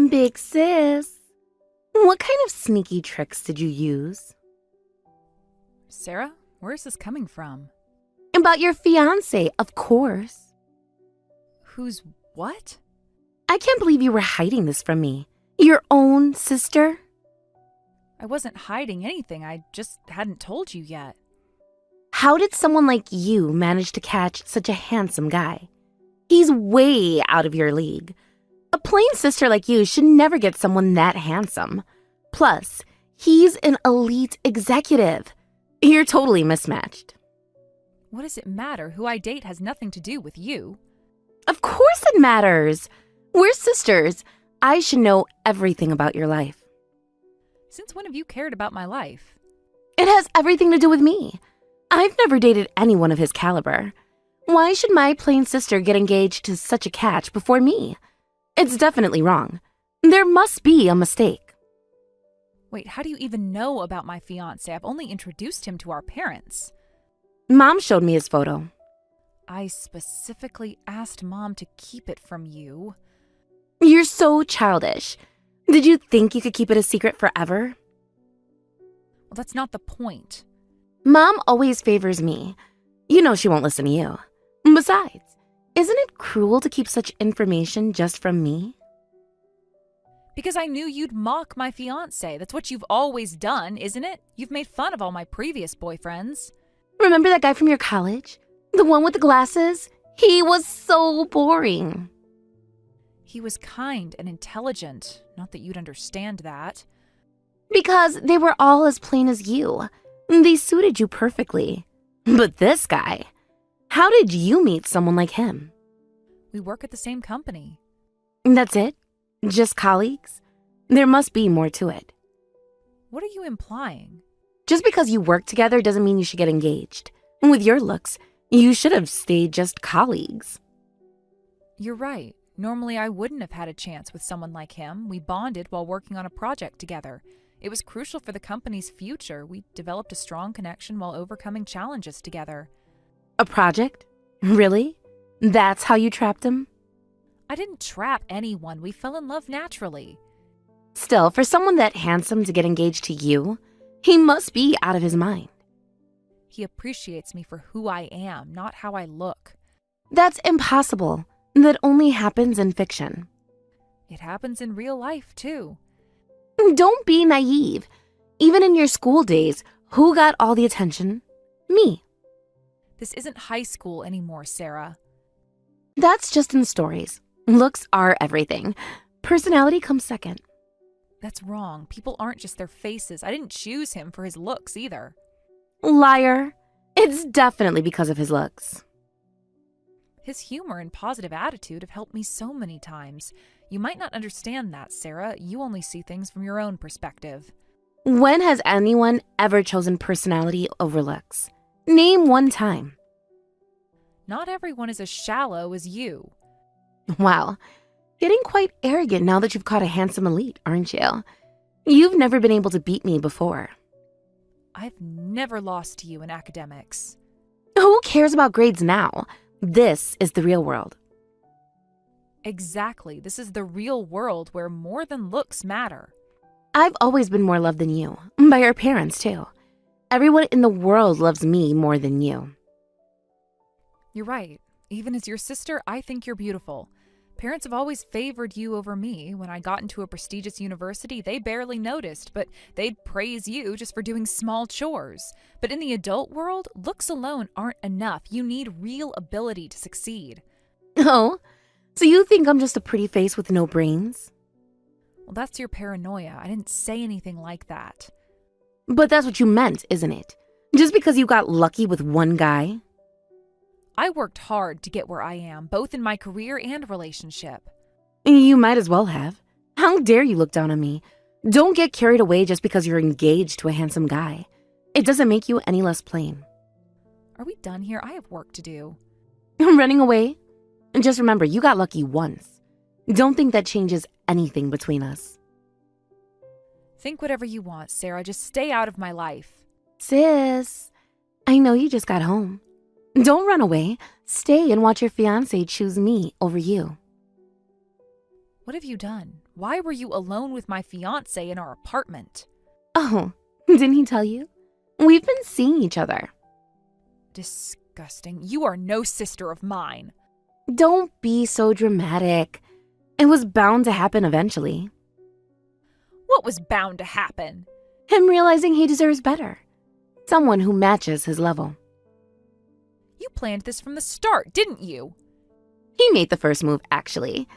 Big sis, what kind of sneaky tricks did you use? Sarah, where is this coming from? About your fiance, of course. Who's what? I can't believe you were hiding this from me. Your own sister? I wasn't hiding anything, I just hadn't told you yet. How did someone like you manage to catch such a handsome guy? He's way out of your league. A plain sister like you should never get someone that handsome. Plus, he's an elite executive. You're totally mismatched. What does it matter? Who I date has nothing to do with you. Of course it matters. We're sisters. I should know everything about your life. Since when have you cared about my life? It has everything to do with me. I've never dated anyone of his caliber. Why should my plain sister get engaged to such a catch before me? It's definitely wrong. There must be a mistake. Wait, how do you even know about my fiance? I've only introduced him to our parents. Mom showed me his photo. I specifically asked Mom to keep it from you. You're so childish. Did you think you could keep it a secret forever? Well, that's not the point. Mom always favors me. You know she won't listen to you. Besides, isn't it cruel to keep such information just from me? Because I knew you'd mock my fiance. That's what you've always done, isn't it? You've made fun of all my previous boyfriends. Remember that guy from your college? The one with the glasses? He was so boring. He was kind and intelligent. Not that you'd understand that. Because they were all as plain as you. They suited you perfectly. But this guy, how did you meet someone like him? We work at the same company. That's it? Just colleagues? There must be more to it. What are you implying? Just because you work together doesn't mean you should get engaged. With your looks, you should have stayed just colleagues. You're right. Normally I wouldn't have had a chance with someone like him. We bonded while working on a project together. It was crucial for the company's future. We developed a strong connection while overcoming challenges together. A project? Really? That's how you trapped him? I didn't trap anyone. We fell in love naturally. Still, for someone that handsome to get engaged to you, he must be out of his mind. He appreciates me for who I am, not how I look. That's impossible. That only happens in fiction. It happens in real life, too. Don't be naive. Even in your school days, who got all the attention? Me. This isn't high school anymore, Sarah. That's just in stories. Looks are everything. Personality comes second. That's wrong. People aren't just their faces. I didn't choose him for his looks either. Liar. It's definitely because of his looks. His humor and positive attitude have helped me so many times. You might not understand that, Sarah. You only see things from your own perspective. When has anyone ever chosen personality over looks? Name one time. Not everyone is as shallow as you. Wow. Getting quite arrogant now that you've caught a handsome elite, aren't you? You've never been able to beat me before. I've never lost to you in academics. Who cares about grades now? This is the real world. Exactly. This is the real world where more than looks matter. I've always been more loved than you. By our parents, too. Everyone in the world loves me more than you. You're right. Even as your sister, I think you're beautiful. Parents have always favored you over me. When I got into a prestigious university, they barely noticed, but they'd praise you just for doing small chores. But in the adult world, looks alone aren't enough. You need real ability to succeed. Oh, so you think I'm just a pretty face with no brains? Well, that's your paranoia. I didn't say anything like that. But that's what you meant, isn't it? Just because you got lucky with one guy? I worked hard to get where I am, both in my career and relationship. You might as well have. How dare you look down on me? Don't get carried away just because you're engaged to a handsome guy. It doesn't make you any less plain. Are we done here? I have work to do. Running away? Just remember, you got lucky once. Don't think that changes anything between us. Think whatever you want, Sarah. Just stay out of my life. Sis, I know you just got home. Don't run away. Stay and watch your fiancé choose me over you. What have you done? Why were you alone with my fiance in our apartment? Oh, didn't he tell you? We've been seeing each other. Disgusting. You are no sister of mine. Don't be so dramatic. It was bound to happen eventually. What was bound to happen? Him realizing he deserves better. Someone who matches his level. You planned this from the start, didn't you? He made the first move, actually.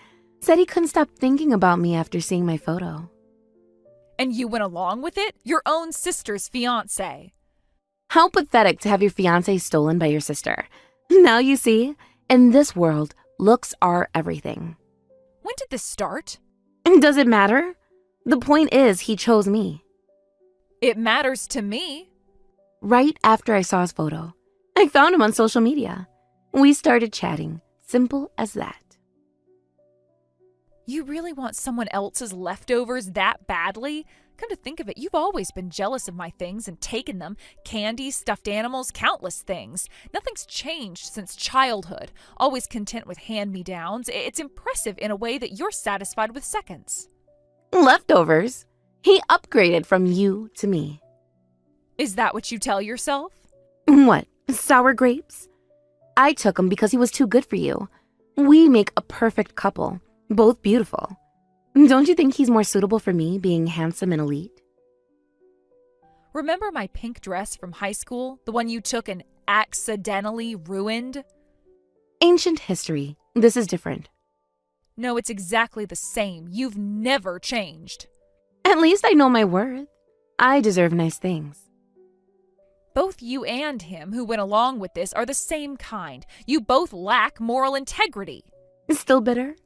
Said he couldn't stop thinking about me after seeing my photo. And you went along with it? Your own sister's fiance. How pathetic to have your fiance stolen by your sister. Now you see, in this world, looks are everything. When did this start? Does it matter? The point is, he chose me. It matters to me. Right after I saw his photo, I found him on social media. We started chatting. Simple as that. You really want someone else's leftovers that badly? Come to think of it, you've always been jealous of my things and taken them. Candy, stuffed animals, countless things. Nothing's changed since childhood. Always content with hand-me-downs. It's impressive in a way that you're satisfied with seconds. Leftovers? He upgraded from you to me. Is that what you tell yourself? What, sour grapes? I took him because he was too good for you. We make a perfect couple, both beautiful. Don't you think he's more suitable for me, being handsome and elite? Remember my pink dress from high school? The one you took and accidentally ruined? Ancient history. This is different. No, it's exactly the same. You've never changed. At least I know my worth. I deserve nice things. Both you and him who went along with this are the same kind. You both lack moral integrity. Still bitter?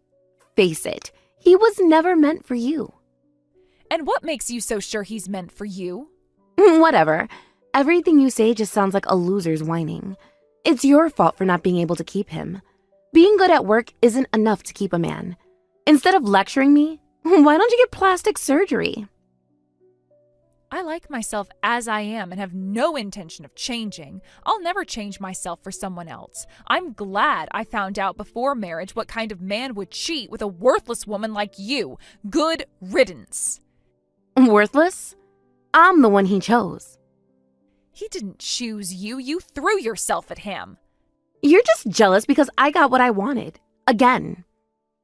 Face it, he was never meant for you. And what makes you so sure he's meant for you? Whatever. Everything you say just sounds like a loser's whining. It's your fault for not being able to keep him. Being good at work isn't enough to keep a man. Instead of lecturing me, why don't you get plastic surgery? I like myself as I am and have no intention of changing. I'll never change myself for someone else. I'm glad I found out before marriage what kind of man would cheat with a worthless woman like you. Good riddance. Worthless? I'm the one he chose. He didn't choose you. You threw yourself at him. You're just jealous because I got what I wanted. Again.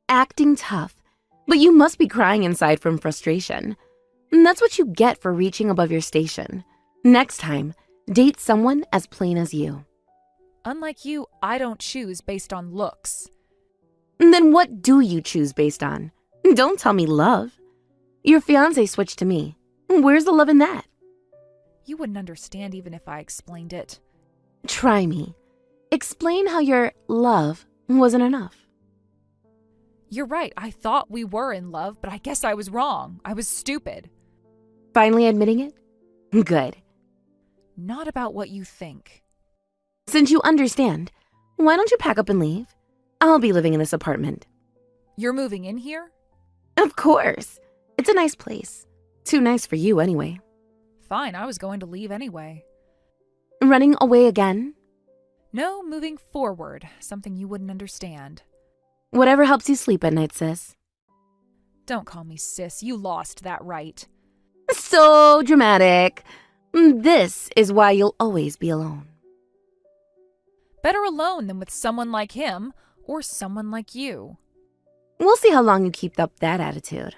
Acting tough. But you must be crying inside from frustration. And that's what you get for reaching above your station. Next time, date someone as plain as you. Unlike you, I don't choose based on looks. And then what do you choose based on? Don't tell me love. Your fiancé switched to me. Where's the love in that? You wouldn't understand even if I explained it. Try me. Explain how your love wasn't enough. You're right. I thought we were in love, but I guess I was wrong. I was stupid. Finally admitting it? Good. Not about what you think. Since you understand, why don't you pack up and leave? I'll be living in this apartment. You're moving in here? Of course. It's a nice place. Too nice for you anyway. Fine, I was going to leave anyway. Running away again? No, moving forward. Something you wouldn't understand. Whatever helps you sleep at night, sis. Don't call me sis. You lost that right. So dramatic. This is why you'll always be alone. Better alone than with someone like him or someone like you. We'll see how long you keep up that attitude.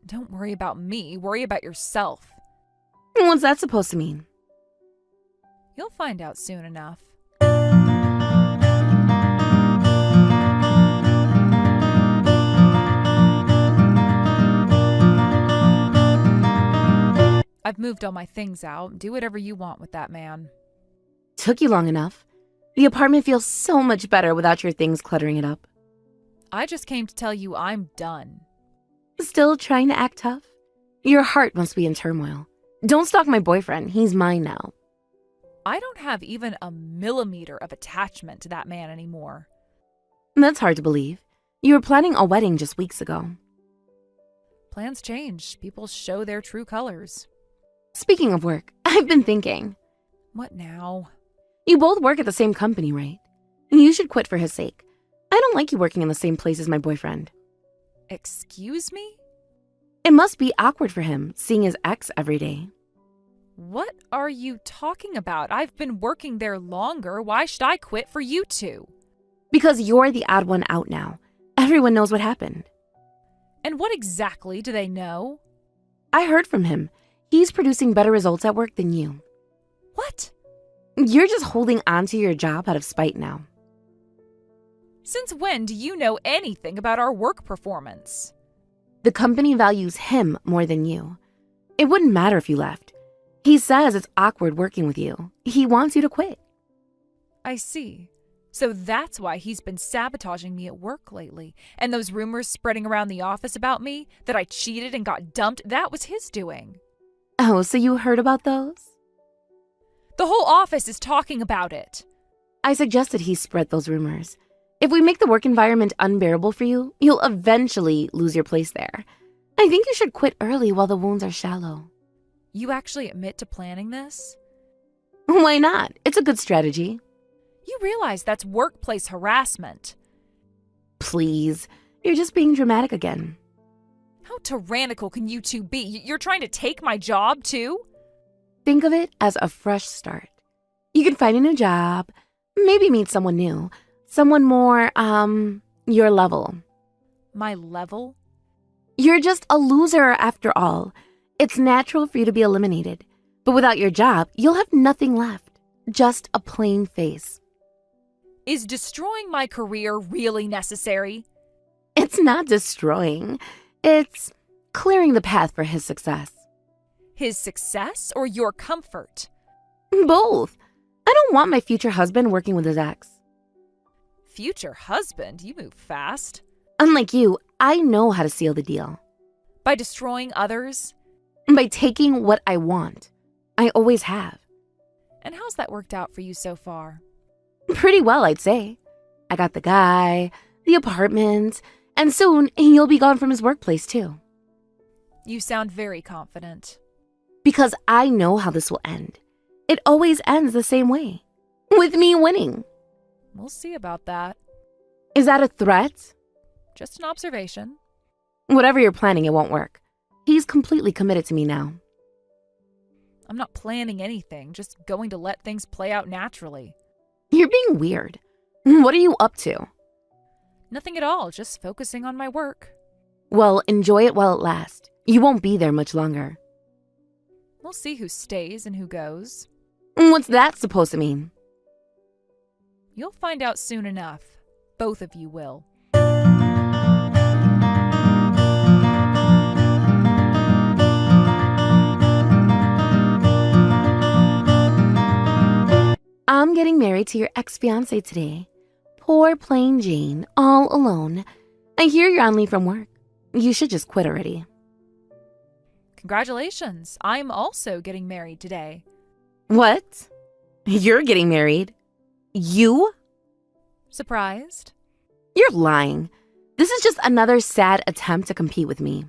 Don't worry about me. Worry about yourself. What's that supposed to mean? You'll find out soon enough. I've moved all my things out. Do whatever you want with that man. Took you long enough. The apartment feels so much better without your things cluttering it up. I just came to tell you I'm done. Still trying to act tough? Your heart must be in turmoil. Don't stalk my boyfriend. He's mine now. I don't have even a millimeter of attachment to that man anymore. That's hard to believe. You were planning a wedding just weeks ago. Plans change. People show their true colors. Speaking of work, I've been thinking. What now? You both work at the same company, right? You should quit for his sake. I don't like you working in the same place as my boyfriend. Excuse me? It must be awkward for him, seeing his ex every day. What are you talking about? I've been working there longer. Why should I quit for you two? Because you're the odd one out now. Everyone knows what happened. And what exactly do they know? I heard from him. He's producing better results at work than you. What? You're just holding on to your job out of spite now. Since when do you know anything about our work performance? The company values him more than you. It wouldn't matter if you left. He says it's awkward working with you. He wants you to quit. I see. So that's why he's been sabotaging me at work lately. And those rumors spreading around the office about me, that I cheated and got dumped, that was his doing. Oh, so you heard about those? The whole office is talking about it. I suggested he spread those rumors. If we make the work environment unbearable for you, you'll eventually lose your place there. I think you should quit early while the wounds are shallow. You actually admit to planning this? Why not? It's a good strategy. You realize that's workplace harassment. Please, you're just being dramatic again. How tyrannical can you two be? You're trying to take my job, too? Think of it as a fresh start. You can find a new job, maybe meet someone new, someone more, your level. My level? You're just a loser after all. It's natural for you to be eliminated. But without your job, you'll have nothing left. Just a plain face. Is destroying my career really necessary? It's not destroying. It's clearing the path for his success. His success or your comfort? Both. I don't want my future husband working with his ex. Future husband? You move fast. Unlike you, I know how to seal the deal. By destroying others? By taking what I want. I always have. And how's that worked out for you so far? Pretty well, I'd say. I got the guy, the apartment, and soon he'll be gone from his workplace too. You sound very confident. Because I know how this will end. It always ends the same way. With me winning. We'll see about that. Is that a threat? Just an observation. Whatever you're planning, it won't work. He's completely committed to me now. I'm not planning anything, just going to let things play out naturally. You're being weird. What are you up to? Nothing at all, just focusing on my work. Well, enjoy it while it lasts. You won't be there much longer. We'll see who stays and who goes. What's that supposed to mean? You'll find out soon enough. Both of you will. I'm getting married to your ex-fiance today. Poor plain Jane, all alone. I hear you're on leave from work. You should just quit already. Congratulations. I'm also getting married today. What? You're getting married? You? Surprised? You're lying. This is just another sad attempt to compete with me.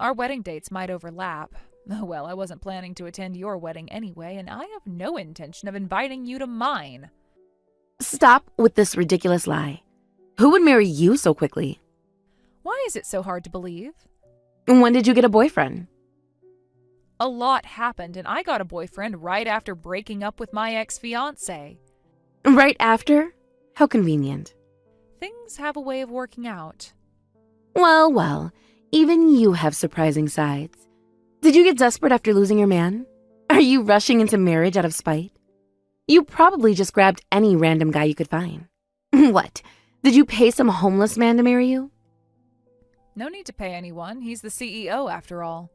Our wedding dates might overlap. Oh well, I wasn't planning to attend your wedding anyway, and I have no intention of inviting you to mine. Stop with this ridiculous lie. Who would marry you so quickly? Why is it so hard to believe? When did you get a boyfriend? A lot happened, and I got a boyfriend right after breaking up with my ex-fiance. Right after? How convenient. Things have a way of working out. Well, even you have surprising sides. Did you get desperate after losing your man? Are you rushing into marriage out of spite? You probably just grabbed any random guy you could find. What? Did you pay some homeless man to marry you? No need to pay anyone. He's the CEO after all.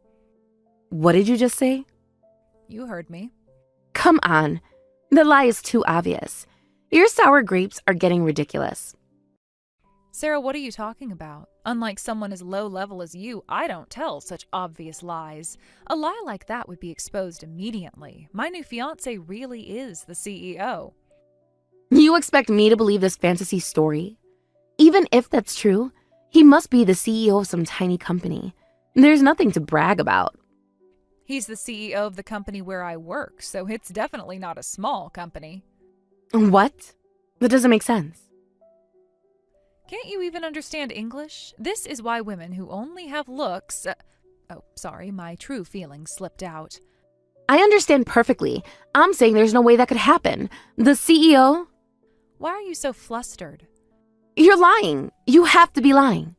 What did you just say? You heard me. Come on. The lie is too obvious. Your sour grapes are getting ridiculous. Sarah, what are you talking about? Unlike someone as low level as you, I don't tell such obvious lies. A lie like that would be exposed immediately. My new fiance really is the CEO. You expect me to believe this fantasy story? Even if that's true, he must be the CEO of some tiny company. There's nothing to brag about. He's the CEO of the company where I work, so it's definitely not a small company. What? That doesn't make sense. Can't you even understand English? This is why women who only have looks... my true feelings slipped out. I understand perfectly. I'm saying there's no way that could happen. The CEO? Why are you so flustered? You're lying. You have to be lying.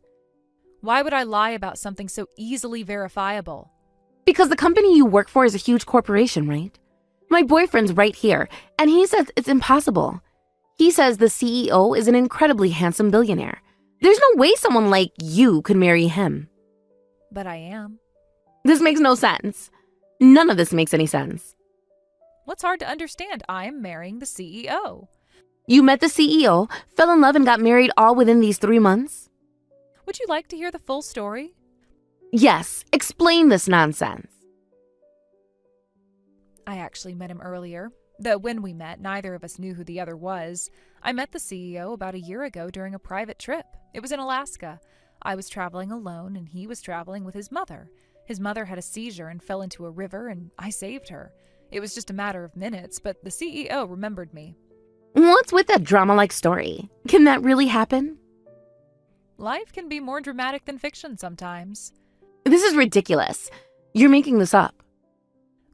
Why would I lie about something so easily verifiable? Because the company you work for is a huge corporation, right? My boyfriend's right here, and he says it's impossible. He says the CEO is an incredibly handsome billionaire. There's no way someone like you could marry him. But I am. This makes no sense. None of this makes any sense. What's hard to understand? I'm marrying the CEO. You met the CEO, fell in love, and got married all within these 3 months? Would you like to hear the full story? Yes, explain this nonsense. I actually met him earlier, though when we met, neither of us knew who the other was. I met the CEO about a year ago during a private trip. It was in Alaska. I was traveling alone, and he was traveling with his mother. His mother had a seizure and fell into a river, and I saved her. It was just a matter of minutes, but the CEO remembered me. What's with that drama-like story? Can that really happen? Life can be more dramatic than fiction sometimes. This is ridiculous. You're making this up.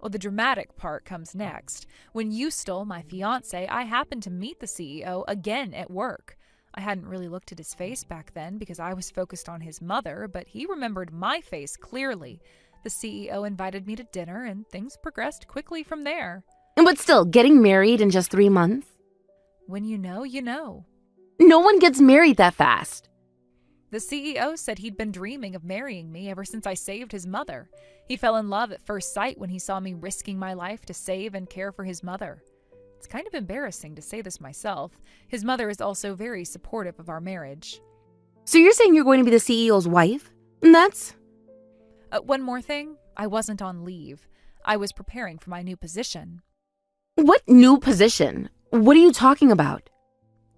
Well, the dramatic part comes next. When you stole my fiance, I happened to meet the CEO again at work. I hadn't really looked at his face back then because I was focused on his mother, but he remembered my face clearly. The CEO invited me to dinner, and things progressed quickly from there. But still, getting married in just 3 months? When you know, you know. No one gets married that fast. The CEO said he'd been dreaming of marrying me ever since I saved his mother. He fell in love at first sight when he saw me risking my life to save and care for his mother. It's kind of embarrassing to say this myself. His mother is also very supportive of our marriage. So you're saying you're going to be the CEO's wife? That's... One more thing. I wasn't on leave. I was preparing for my new position. What new position? What are you talking about?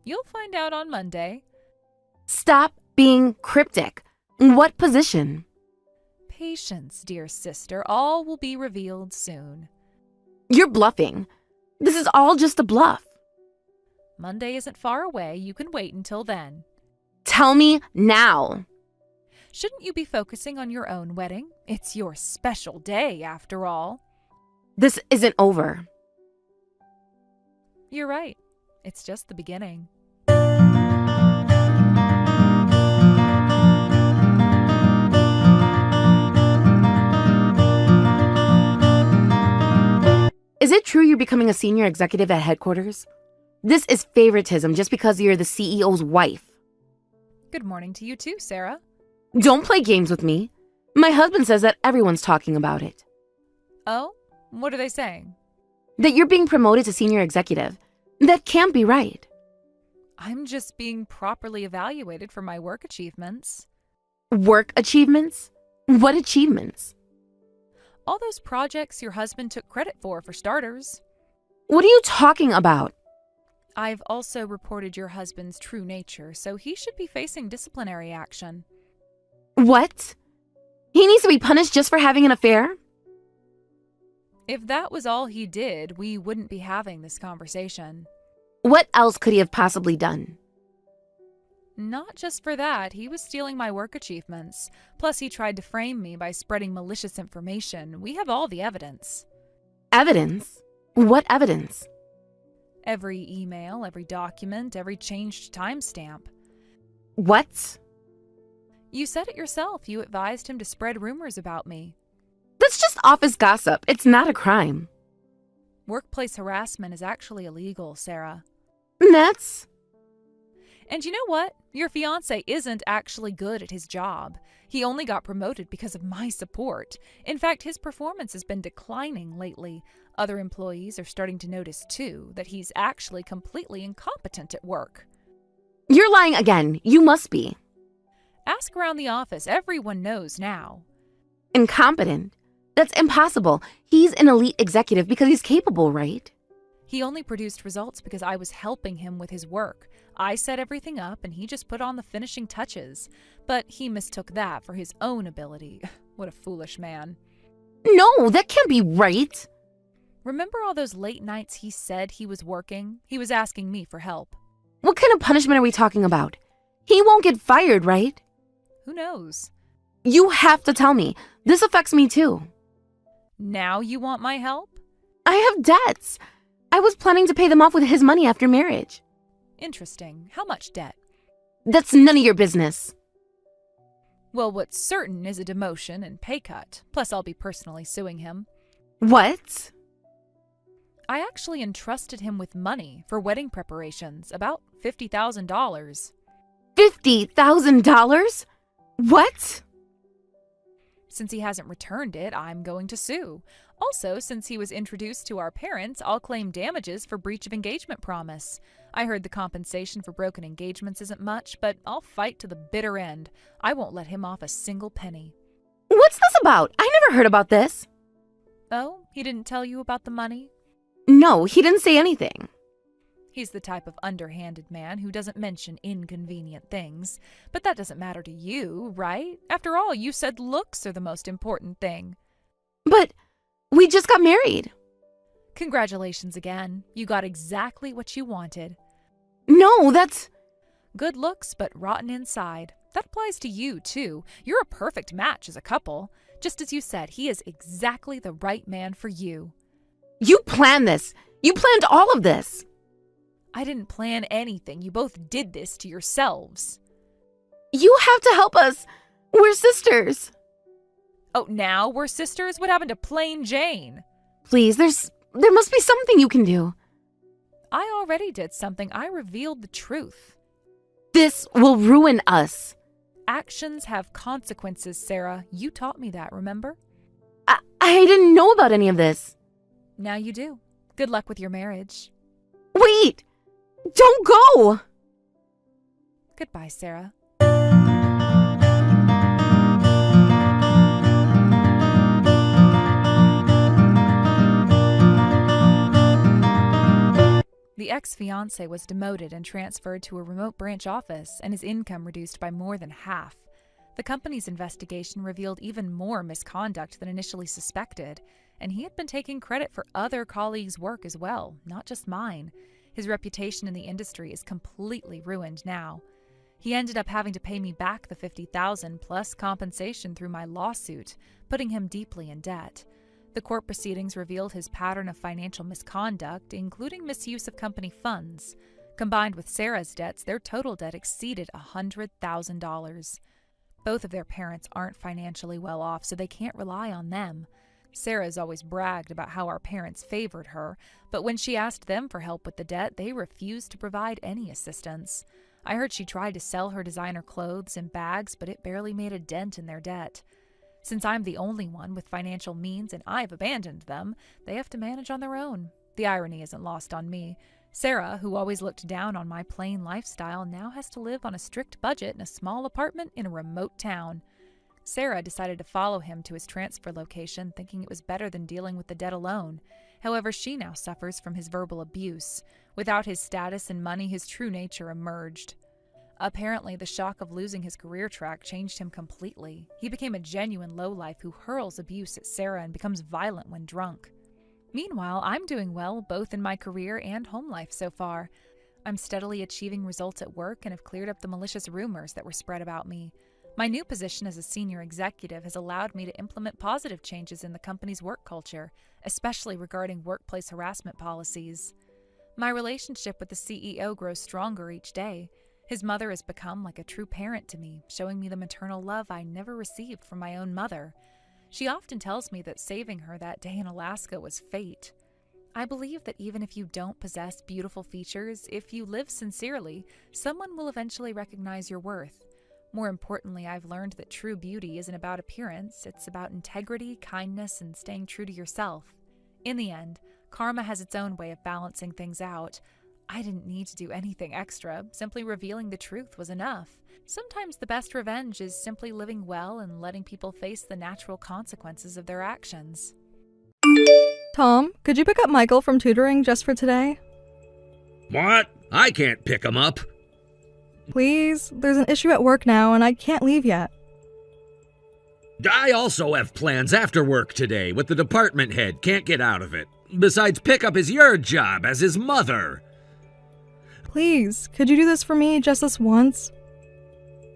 You'll find out on Monday. Stop being cryptic. What position? Patience, dear sister. All will be revealed soon. You're bluffing. This is all just a bluff. Monday isn't far away. You can wait until then. Tell me now. Shouldn't you be focusing on your own wedding? It's your special day, after all. This isn't over. You're right. It's just the beginning. Is it true you're becoming a senior executive at headquarters? This is favoritism just because you're the CEO's wife. Good morning to you too, Sarah. Don't play games with me. My husband says that everyone's talking about it. Oh? What are they saying? That you're being promoted to senior executive. That can't be right. I'm just being properly evaluated for my work achievements. Work achievements? What achievements? All those projects your husband took credit for starters. What are you talking about? I've also reported your husband's true nature, so he should be facing disciplinary action. What? He needs to be punished just for having an affair? If that was all he did, we wouldn't be having this conversation. What else could he have possibly done? Not just for that, he was stealing my work achievements. Plus, he tried to frame me by spreading malicious information. We have all the evidence. Evidence? What evidence? Every email, every document, every changed timestamp. What? You said it yourself. You advised him to spread rumors about me. That's just office gossip. It's not a crime. Workplace harassment is actually illegal, Sarah. That's... And you know what? Your fiance isn't actually good at his job. He only got promoted because of my support. In fact, his performance has been declining lately. Other employees are starting to notice, too, that he's actually completely incompetent at work. You're lying again. You must be. Ask around the office. Everyone knows now. Incompetent? That's impossible. He's an elite executive because he's capable, right? He only produced results because I was helping him with his work. I set everything up and he just put on the finishing touches. But he mistook that for his own ability. What a foolish man. No, that can't be right. Remember all those late nights he said he was working? He was asking me for help. What kind of punishment are we talking about? He won't get fired, right? Who knows? You have to tell me. This affects me too. Now you want my help? I have debts. I was planning to pay them off with his money after marriage. Interesting. How much debt? That's none of your business. Well, what's certain is a demotion and pay cut. Plus, I'll be personally suing him. What? I actually entrusted him with money for wedding preparations, about $50,000. $50,000? What? Since he hasn't returned it, I'm going to sue. Also, since he was introduced to our parents, I'll claim damages for breach of engagement promise. I heard the compensation for broken engagements isn't much, but I'll fight to the bitter end. I won't let him off a single penny. What's this about? I never heard about this. Oh, he didn't tell you about the money? No, he didn't say anything. He's the type of underhanded man who doesn't mention inconvenient things. But that doesn't matter to you, right? After all, you said looks are the most important thing. But we just got married. Congratulations again. You got exactly what you wanted. No, that's... Good looks, but rotten inside. That applies to you, too. You're a perfect match as a couple. Just as you said, he is exactly the right man for you. You planned this. You planned all of this. I didn't plan anything. You both did this to yourselves. You have to help us. We're sisters. Oh, now we're sisters? What happened to plain Jane? Please, there must be something you can do. I already did something. I revealed the truth. This will ruin us. Actions have consequences, Sarah. You taught me that, remember? I didn't know about any of this. Now you do. Good luck with your marriage. Wait! Don't go! Goodbye, Sarah. The ex-fiance was demoted and transferred to a remote branch office, and his income reduced by more than half. The company's investigation revealed even more misconduct than initially suspected, and he had been taking credit for other colleagues' work as well, not just mine. His reputation in the industry is completely ruined now. He ended up having to pay me back the $50,000 plus compensation through my lawsuit, putting him deeply in debt. The court proceedings revealed his pattern of financial misconduct, including misuse of company funds. Combined with Sarah's debts, their total debt exceeded $100,000. Both of their parents aren't financially well off, so they can't rely on them. Sarah's always bragged about how our parents favored her, but when she asked them for help with the debt, they refused to provide any assistance. I heard she tried to sell her designer clothes and bags, but it barely made a dent in their debt. Since I'm the only one with financial means and I've abandoned them, they have to manage on their own. The irony isn't lost on me. Sarah, who always looked down on my plain lifestyle, now has to live on a strict budget in a small apartment in a remote town. Sarah decided to follow him to his transfer location, thinking it was better than dealing with the debt alone. However, she now suffers from his verbal abuse. Without his status and money, his true nature emerged. Apparently, the shock of losing his career track changed him completely. He became a genuine lowlife who hurls abuse at Sarah and becomes violent when drunk. Meanwhile, I'm doing well both in my career and home life so far. I'm steadily achieving results at work and have cleared up the malicious rumors that were spread about me. My new position as a senior executive has allowed me to implement positive changes in the company's work culture, especially regarding workplace harassment policies. My relationship with the CEO grows stronger each day. His mother has become like a true parent to me, showing me the maternal love I never received from my own mother. She often tells me that saving her that day in Alaska was fate. I believe that even if you don't possess beautiful features, if you live sincerely, someone will eventually recognize your worth. More importantly, I've learned that true beauty isn't about appearance, it's about integrity, kindness, and staying true to yourself. In the end, karma has its own way of balancing things out. I didn't need to do anything extra, simply revealing the truth was enough. Sometimes the best revenge is simply living well and letting people face the natural consequences of their actions. Tom, could you pick up Michael from tutoring just for today? What? I can't pick him up. Please, there's an issue at work now and I can't leave yet. I also have plans after work today with the department head. Can't get out of it. Besides, pickup is your job as his mother. Please, could you do this for me just this once?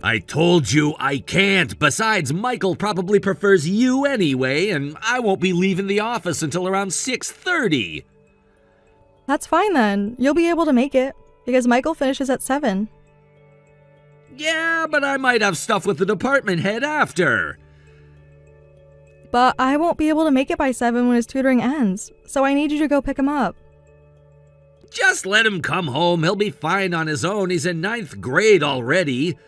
I told you I can't. Besides, Michael probably prefers you anyway, and I won't be leaving the office until around 6:30. That's fine then. You'll be able to make it, because Michael finishes at 7. Yeah, but I might have stuff with the department head after. But I won't be able to make it by 7 when his tutoring ends, so I need you to go pick him up. Just let him come home. He'll be fine on his own. He's in 9th grade already.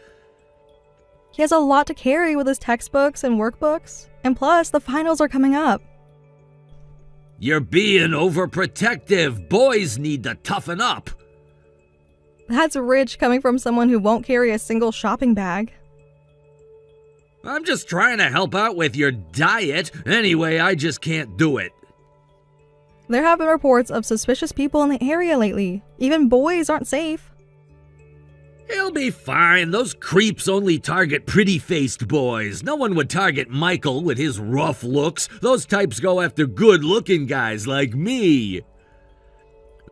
He has a lot to carry with his textbooks and workbooks, and plus, the finals are coming up. You're being overprotective. Boys need to toughen up. That's rich coming from someone who won't carry a single shopping bag. I'm just trying to help out with your diet. Anyway, I just can't do it. There have been reports of suspicious people in the area lately. Even boys aren't safe. He'll be fine. Those creeps only target pretty-faced boys. No one would target Michael with his rough looks. Those types go after good-looking guys like me.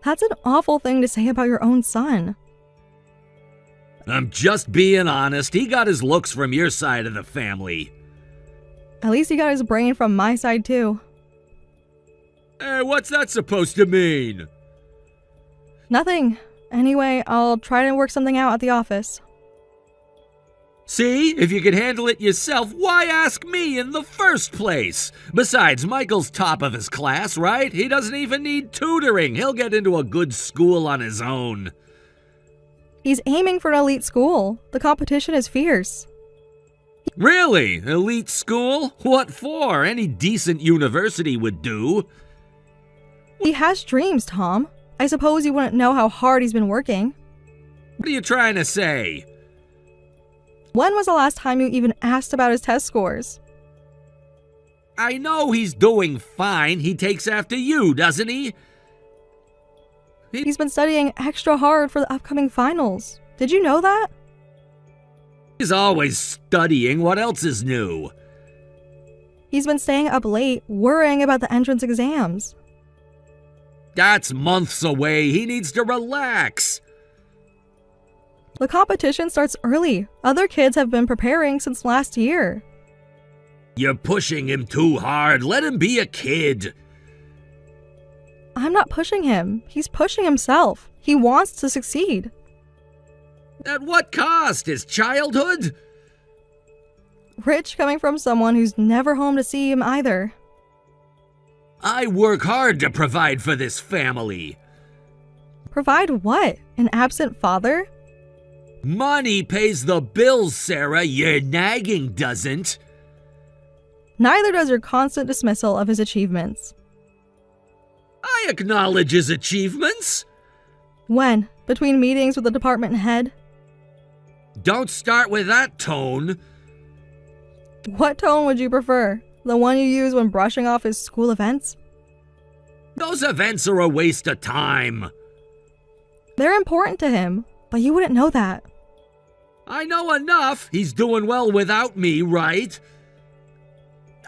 That's an awful thing to say about your own son. I'm just being honest. He got his looks from your side of the family. At least he got his brain from my side too. Hey, what's that supposed to mean? Nothing. Anyway, I'll try to work something out at the office. See, if you could handle it yourself, why ask me in the first place? Besides, Michael's top of his class, right? He doesn't even need tutoring. He'll get into a good school on his own. He's aiming for an elite school. The competition is fierce. Really? Elite school? What for? Any decent university would do. He has dreams, Tom. I suppose you wouldn't know how hard he's been working. What are you trying to say? When was the last time you even asked about his test scores? I know he's doing fine. He takes after you, doesn't he? He's been studying extra hard for the upcoming finals. Did you know that? He's always studying. What else is new? He's been staying up late, worrying about the entrance exams. That's months away. He needs to relax. The competition starts early. Other kids have been preparing since last year. You're pushing him too hard. Let him be a kid. I'm not pushing him. He's pushing himself. He wants to succeed. At what cost? His childhood? Rich coming from someone who's never home to see him either. I work hard to provide for this family. Provide what? An absent father? Money pays the bills, Sarah. Your nagging doesn't. Neither does your constant dismissal of his achievements. I acknowledge his achievements. When? Between meetings with the department head? Don't start with that tone. What tone would you prefer? The one you use when brushing off his school events? Those events are a waste of time. They're important to him, but you wouldn't know that. I know enough. He's doing well without me, right?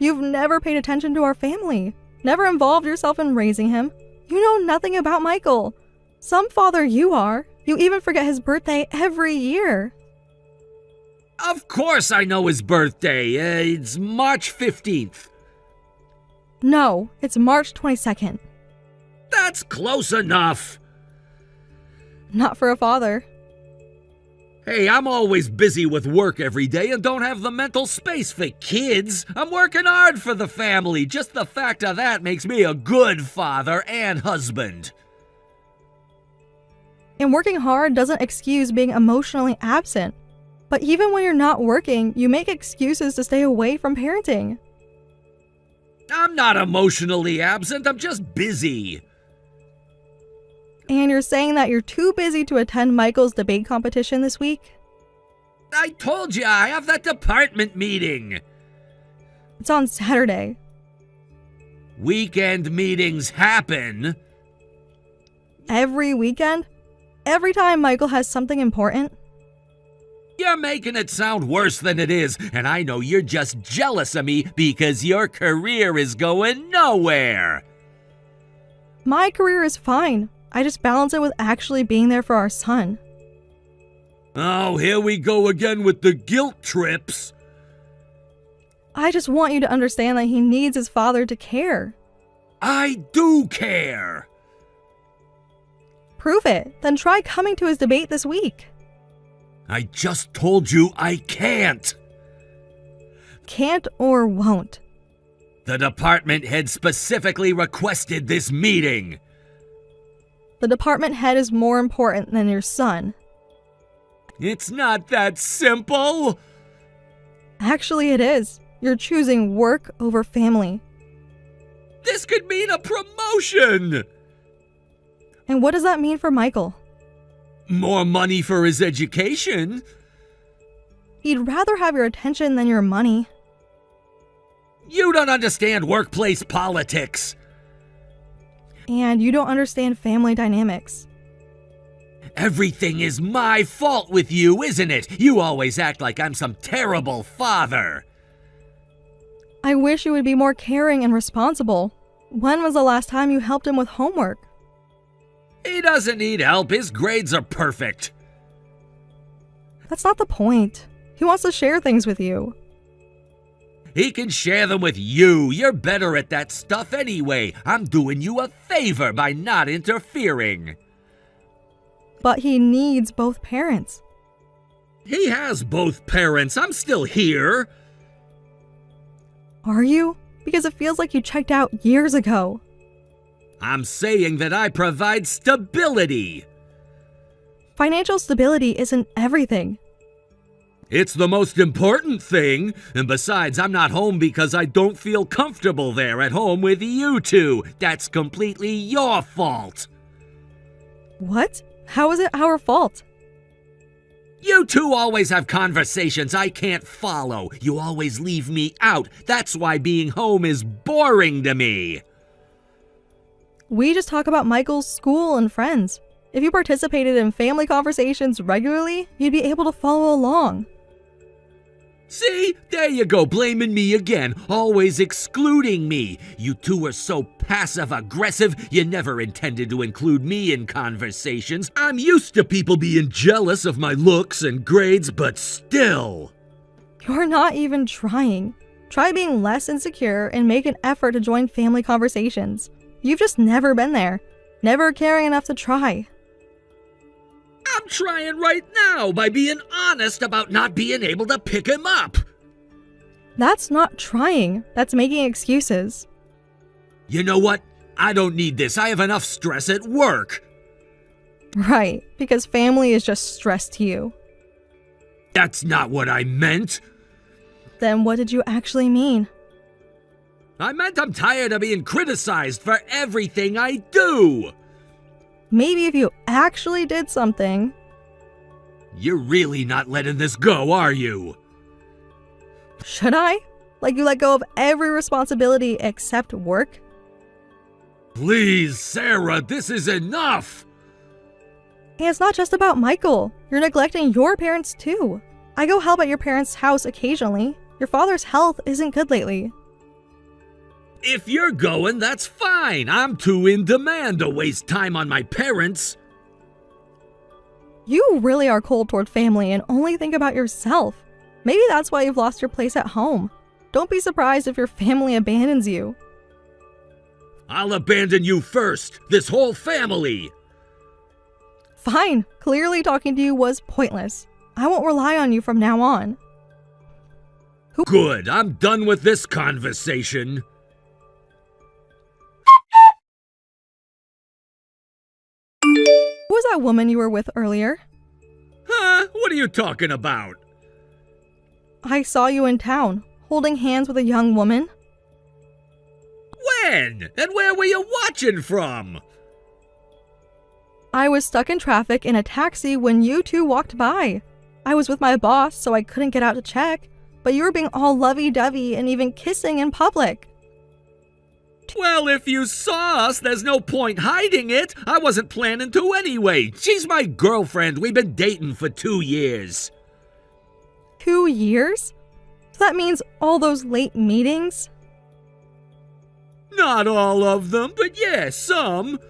You've never paid attention to our family. Never involved yourself in raising him. You know nothing about Michael. Some father you are. You even forget his birthday every year. Of course I know his birthday. It's March 15th. No, it's March 22nd. That's close enough. Not for a father. Hey, I'm always busy with work every day and don't have the mental space for kids. I'm working hard for the family. Just the fact of that makes me a good father and husband. And working hard doesn't excuse being emotionally absent. But even when you're not working, you make excuses to stay away from parenting. I'm not emotionally absent. I'm just busy. And you're saying that you're too busy to attend Michael's debate competition this week? I told you, I have that department meeting. It's on Saturday. Weekend meetings happen. Every weekend? Every time Michael has something important? You're making it sound worse than it is, and I know you're just jealous of me because your career is going nowhere. My career is fine. I just balance it with actually being there for our son. Oh, here we go again with the guilt trips. I just want you to understand that he needs his father to care. I do care. Prove it. Then try coming to his debate this week. I just told you I can't. Can't or won't. The department head specifically requested this meeting. The department head is more important than your son. It's not that simple. Actually, it is. You're choosing work over family. This could mean a promotion. And what does that mean for Michael? More money for his education. He'd rather have your attention than your money. You don't understand workplace politics. And you don't understand family dynamics. Everything is my fault with you, isn't it? You always act like I'm some terrible father. I wish you would be more caring and responsible. When was the last time you helped him with homework? He doesn't need help. His grades are perfect. That's not the point. He wants to share things with you. He can share them with you. You're better at that stuff anyway. I'm doing you a favor by not interfering. But he needs both parents. He has both parents. I'm still here. Are you? Because it feels like you checked out years ago. I'm saying that I provide stability. Financial stability isn't everything. It's the most important thing. And besides, I'm not home because I don't feel comfortable there at home with you two. That's completely your fault. What? How is it our fault? You two always have conversations I can't follow. You always leave me out. That's why being home is boring to me. We just talk about Michael's school and friends. If you participated in family conversations regularly, you'd be able to follow along. See? There you go, blaming me again, always excluding me. You two are so passive-aggressive, you never intended to include me in conversations. I'm used to people being jealous of my looks and grades, but still. You're not even trying. Try being less insecure and make an effort to join family conversations. You've just never been there, never caring enough to try. I'm trying right now by being honest about not being able to pick him up. That's not trying. That's making excuses. You know what? I don't need this. I have enough stress at work. Right, because family is just stress to you. That's not what I meant. Then what did you actually mean? I meant I'm tired of being criticized for everything I do. Maybe if you actually did something. You're really not letting this go, are you? Should I? Like you let go of every responsibility except work? Please, Sarah, this is enough. And it's not just about Michael. You're neglecting your parents too. I go help at your parents' house occasionally. Your father's health isn't good lately. If you're going, that's fine. I'm too in demand to waste time on my parents. You really are cold toward family and only think about yourself. Maybe that's why you've lost your place at home. Don't be surprised if your family abandons you. I'll abandon you first, this whole family. Fine. Clearly talking to you was pointless. I won't rely on you from now on. Good, I'm done with this conversation. Who was that woman you were with earlier? Huh? What are you talking about? I saw you in town, holding hands with a young woman. When? And where were you watching from? I was stuck in traffic in a taxi when you two walked by. I was with my boss, so I couldn't get out to check, but you were being all lovey-dovey and even kissing in public. Well, if you saw us, there's no point hiding it. I wasn't planning to anyway. She's my girlfriend. We've been dating for 2 years. 2 years? So that means all those late meetings? Not all of them, but yeah, some.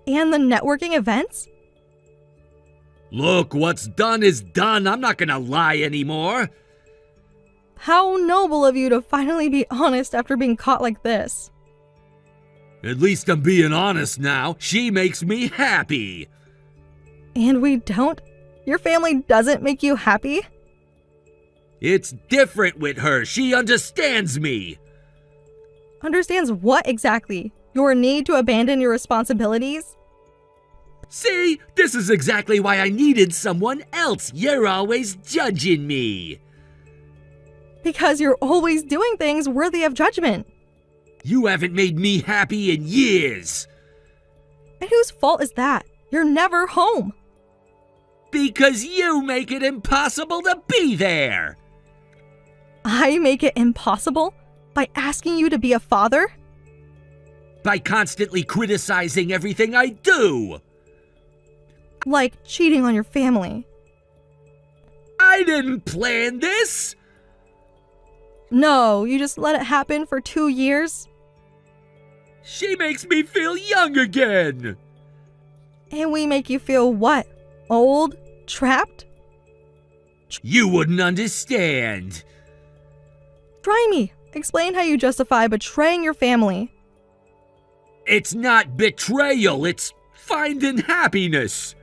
And the networking events? Look, what's done is done. I'm not gonna lie anymore. How noble of you to finally be honest after being caught like this. At least I'm being honest now. She makes me happy. And we don't? Your family doesn't make you happy? It's different with her. She understands me. Understands what exactly? Your need to abandon your responsibilities? See, this is exactly why I needed someone else. You're always judging me. Because you're always doing things worthy of judgment. You haven't made me happy in years. And whose fault is that? You're never home. Because you make it impossible to be there. I make it impossible by asking you to be a father? By constantly criticizing everything I do. Like cheating on your family. I didn't plan this. No, you just let it happen for 2 years? She makes me feel young again. And we make you feel what? Old? Trapped? You wouldn't understand. Try me. Explain how you justify betraying your family. It's not betrayal, it's finding happiness.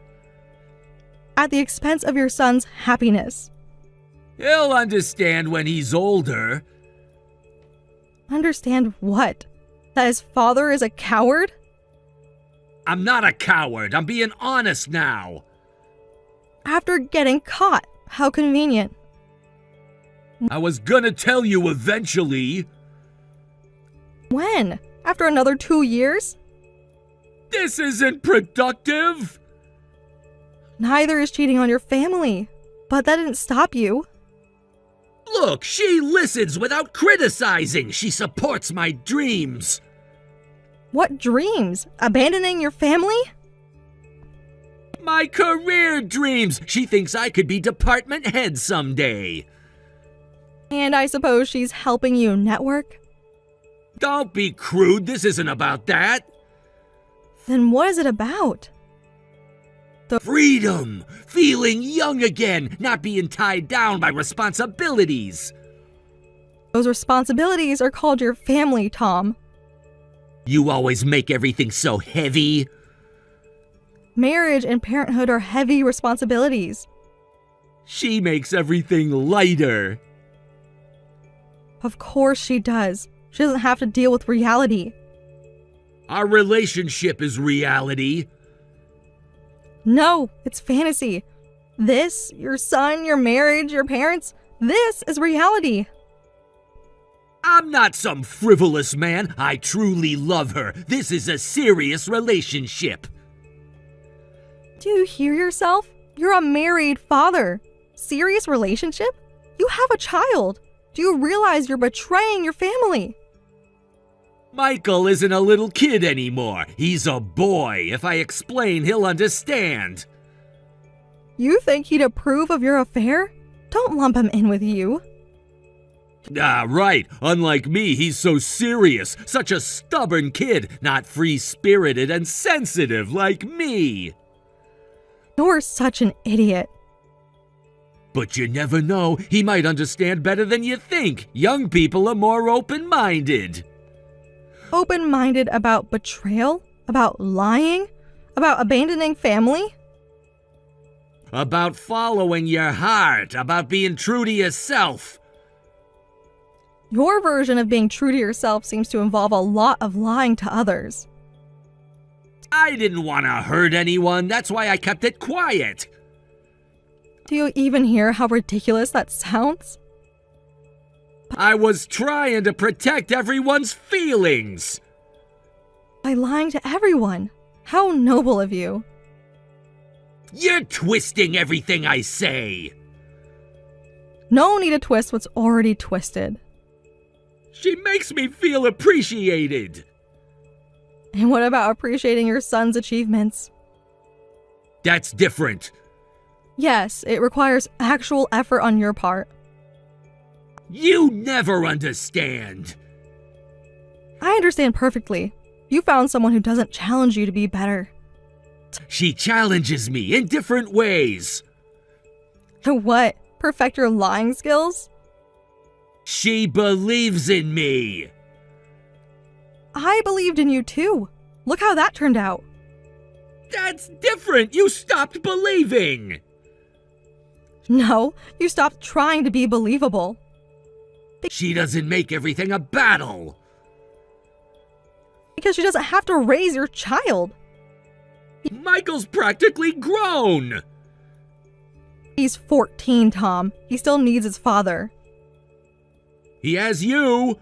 At the expense of your son's happiness. He'll understand when he's older. Understand what? That his father is a coward? I'm not a coward. I'm being honest now. After getting caught. How convenient. I was gonna tell you eventually. When? After another 2 years? This isn't productive. Neither is cheating on your family. But that didn't stop you. Look, she listens without criticizing. She supports my dreams. What dreams? Abandoning your family? My career dreams. She thinks I could be department head someday. And I suppose she's helping you network? Don't be crude. This isn't about that. Then what is it about? Freedom. Feeling young again. Not being tied down by responsibilities. Those responsibilities are called your family, Tom. You always make everything so heavy. Marriage and parenthood are heavy responsibilities. She makes everything lighter. Of course she does. She doesn't have to deal with reality. Our relationship is reality. No, it's fantasy. This, your son, your marriage, your parents, this is reality. I'm not some frivolous man. I truly love her. This is a serious relationship. Do you hear yourself? You're a married father. Serious relationship? You have a child. Do you realize you're betraying your family? Michael isn't a little kid anymore. He's a boy. If I explain, he'll understand. You think he'd approve of your affair? Don't lump him in with you. Ah, right. Unlike me, he's so serious. Such a stubborn kid. Not free-spirited and sensitive like me. You're such an idiot. But you never know. He might understand better than you think. Young people are more open-minded. Open-minded about betrayal? About lying? About abandoning family? About following your heart. About being true to yourself. Your version of being true to yourself seems to involve a lot of lying to others. I didn't want to hurt anyone. That's why I kept it quiet. Do you even hear how ridiculous that sounds? I was trying to protect everyone's feelings. By lying to everyone. How noble of you. You're twisting everything I say. No need to twist what's already twisted. She makes me feel appreciated. And what about appreciating your son's achievements? That's different. Yes, it requires actual effort on your part. You never understand. I understand perfectly. You found someone who doesn't challenge you to be better. She challenges me in different ways. To what? Perfect your lying skills? She believes in me. I believed in you too. Look how that turned out. That's different. You stopped believing. No, you stopped trying to be believable. She doesn't make everything a battle. Because she doesn't have to raise your child. Michael's practically grown. He's 14, Tom. He still needs his father. He has you.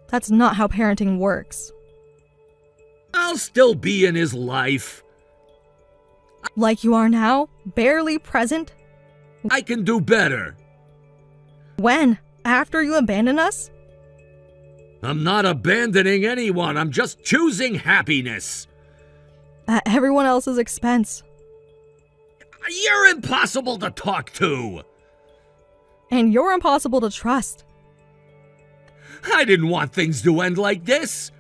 That's not how parenting works. I'll still be in his life. Like you are now, barely present. I can do better. When? After you abandon us? I'm not abandoning anyone. I'm just choosing happiness. At everyone else's expense. You're impossible to talk to. And you're impossible to trust. I didn't want things to end like this.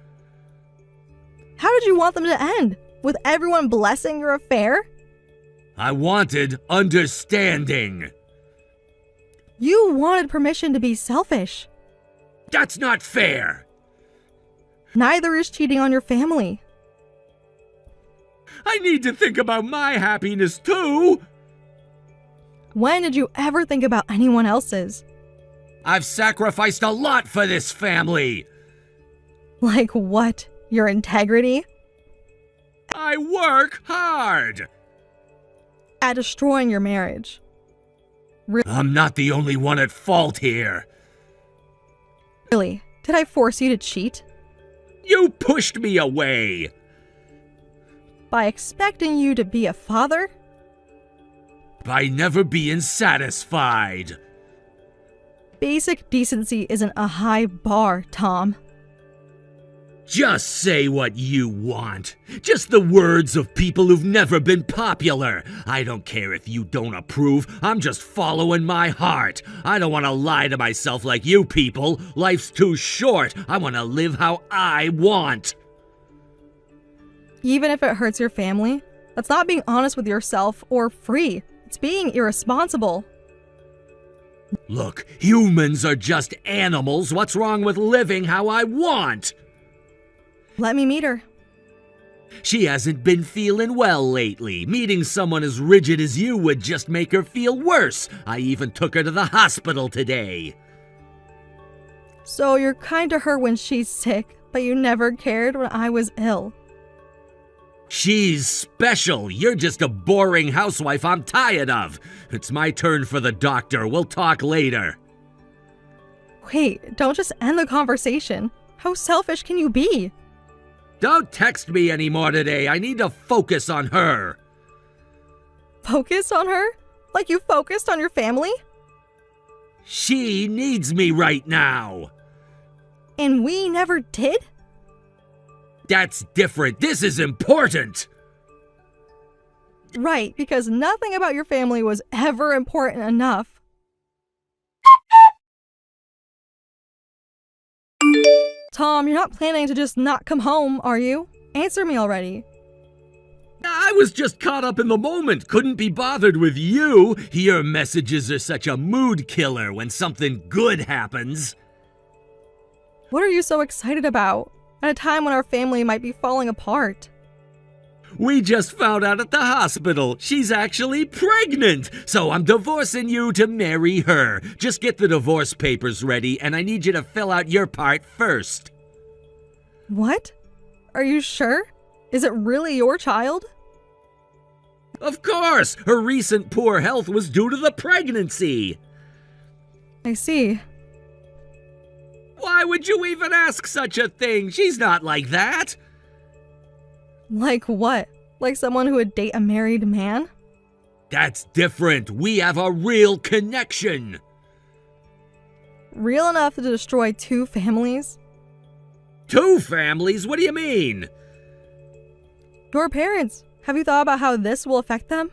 How did you want them to end? With everyone blessing your affair? I wanted understanding. You wanted permission to be selfish. That's not fair. Neither is cheating on your family. I need to think about my happiness too. When did you ever think about anyone else's? I've sacrificed a lot for this family. Like what? Your integrity? I work hard. At destroying your marriage. I'm not the only one at fault here. Really? Did I force you to cheat? You pushed me away. By expecting you to be a father? By never being satisfied. Basic decency isn't a high bar, Tom. Just say what you want. Just the words of people who've never been popular. I don't care if you don't approve. I'm just following my heart. I don't want to lie to myself like you people. Life's too short. I want to live how I want. Even if it hurts your family, that's not being honest with yourself or free. It's being irresponsible. Look, humans are just animals. What's wrong with living how I want? Let me meet her. She hasn't been feeling well lately. Meeting someone as rigid as you would just make her feel worse. I even took her to the hospital today. So you're kind to her when she's sick, but you never cared when I was ill. She's special. You're just a boring housewife I'm tired of. It's my turn for the doctor. We'll talk later. Wait, don't just end the conversation. How selfish can you be? Don't text me anymore today. I need to focus on her. Focus on her? Like you focused on your family? She needs me right now. And we never did? That's different. This is important. Right, because nothing about your family was ever important enough. Tom, you're not planning to just not come home, are you? Answer me already. I was just caught up in the moment. Couldn't be bothered with you. Your messages are such a mood killer when something good happens. What are you so excited about? At a time when our family might be falling apart. We just found out at the hospital. She's actually pregnant. So I'm divorcing you to marry her. Just get the divorce papers ready, and I need you to fill out your part first. What? Are you sure? Is it really your child? Of course! Her recent poor health was due to the pregnancy. I see. Why would you even ask such a thing? She's not like that. Like what? Like someone who would date a married man? That's different. We have a real connection. Real enough to destroy 2 families? 2 families? What do you mean? Your parents. Have you thought about how this will affect them?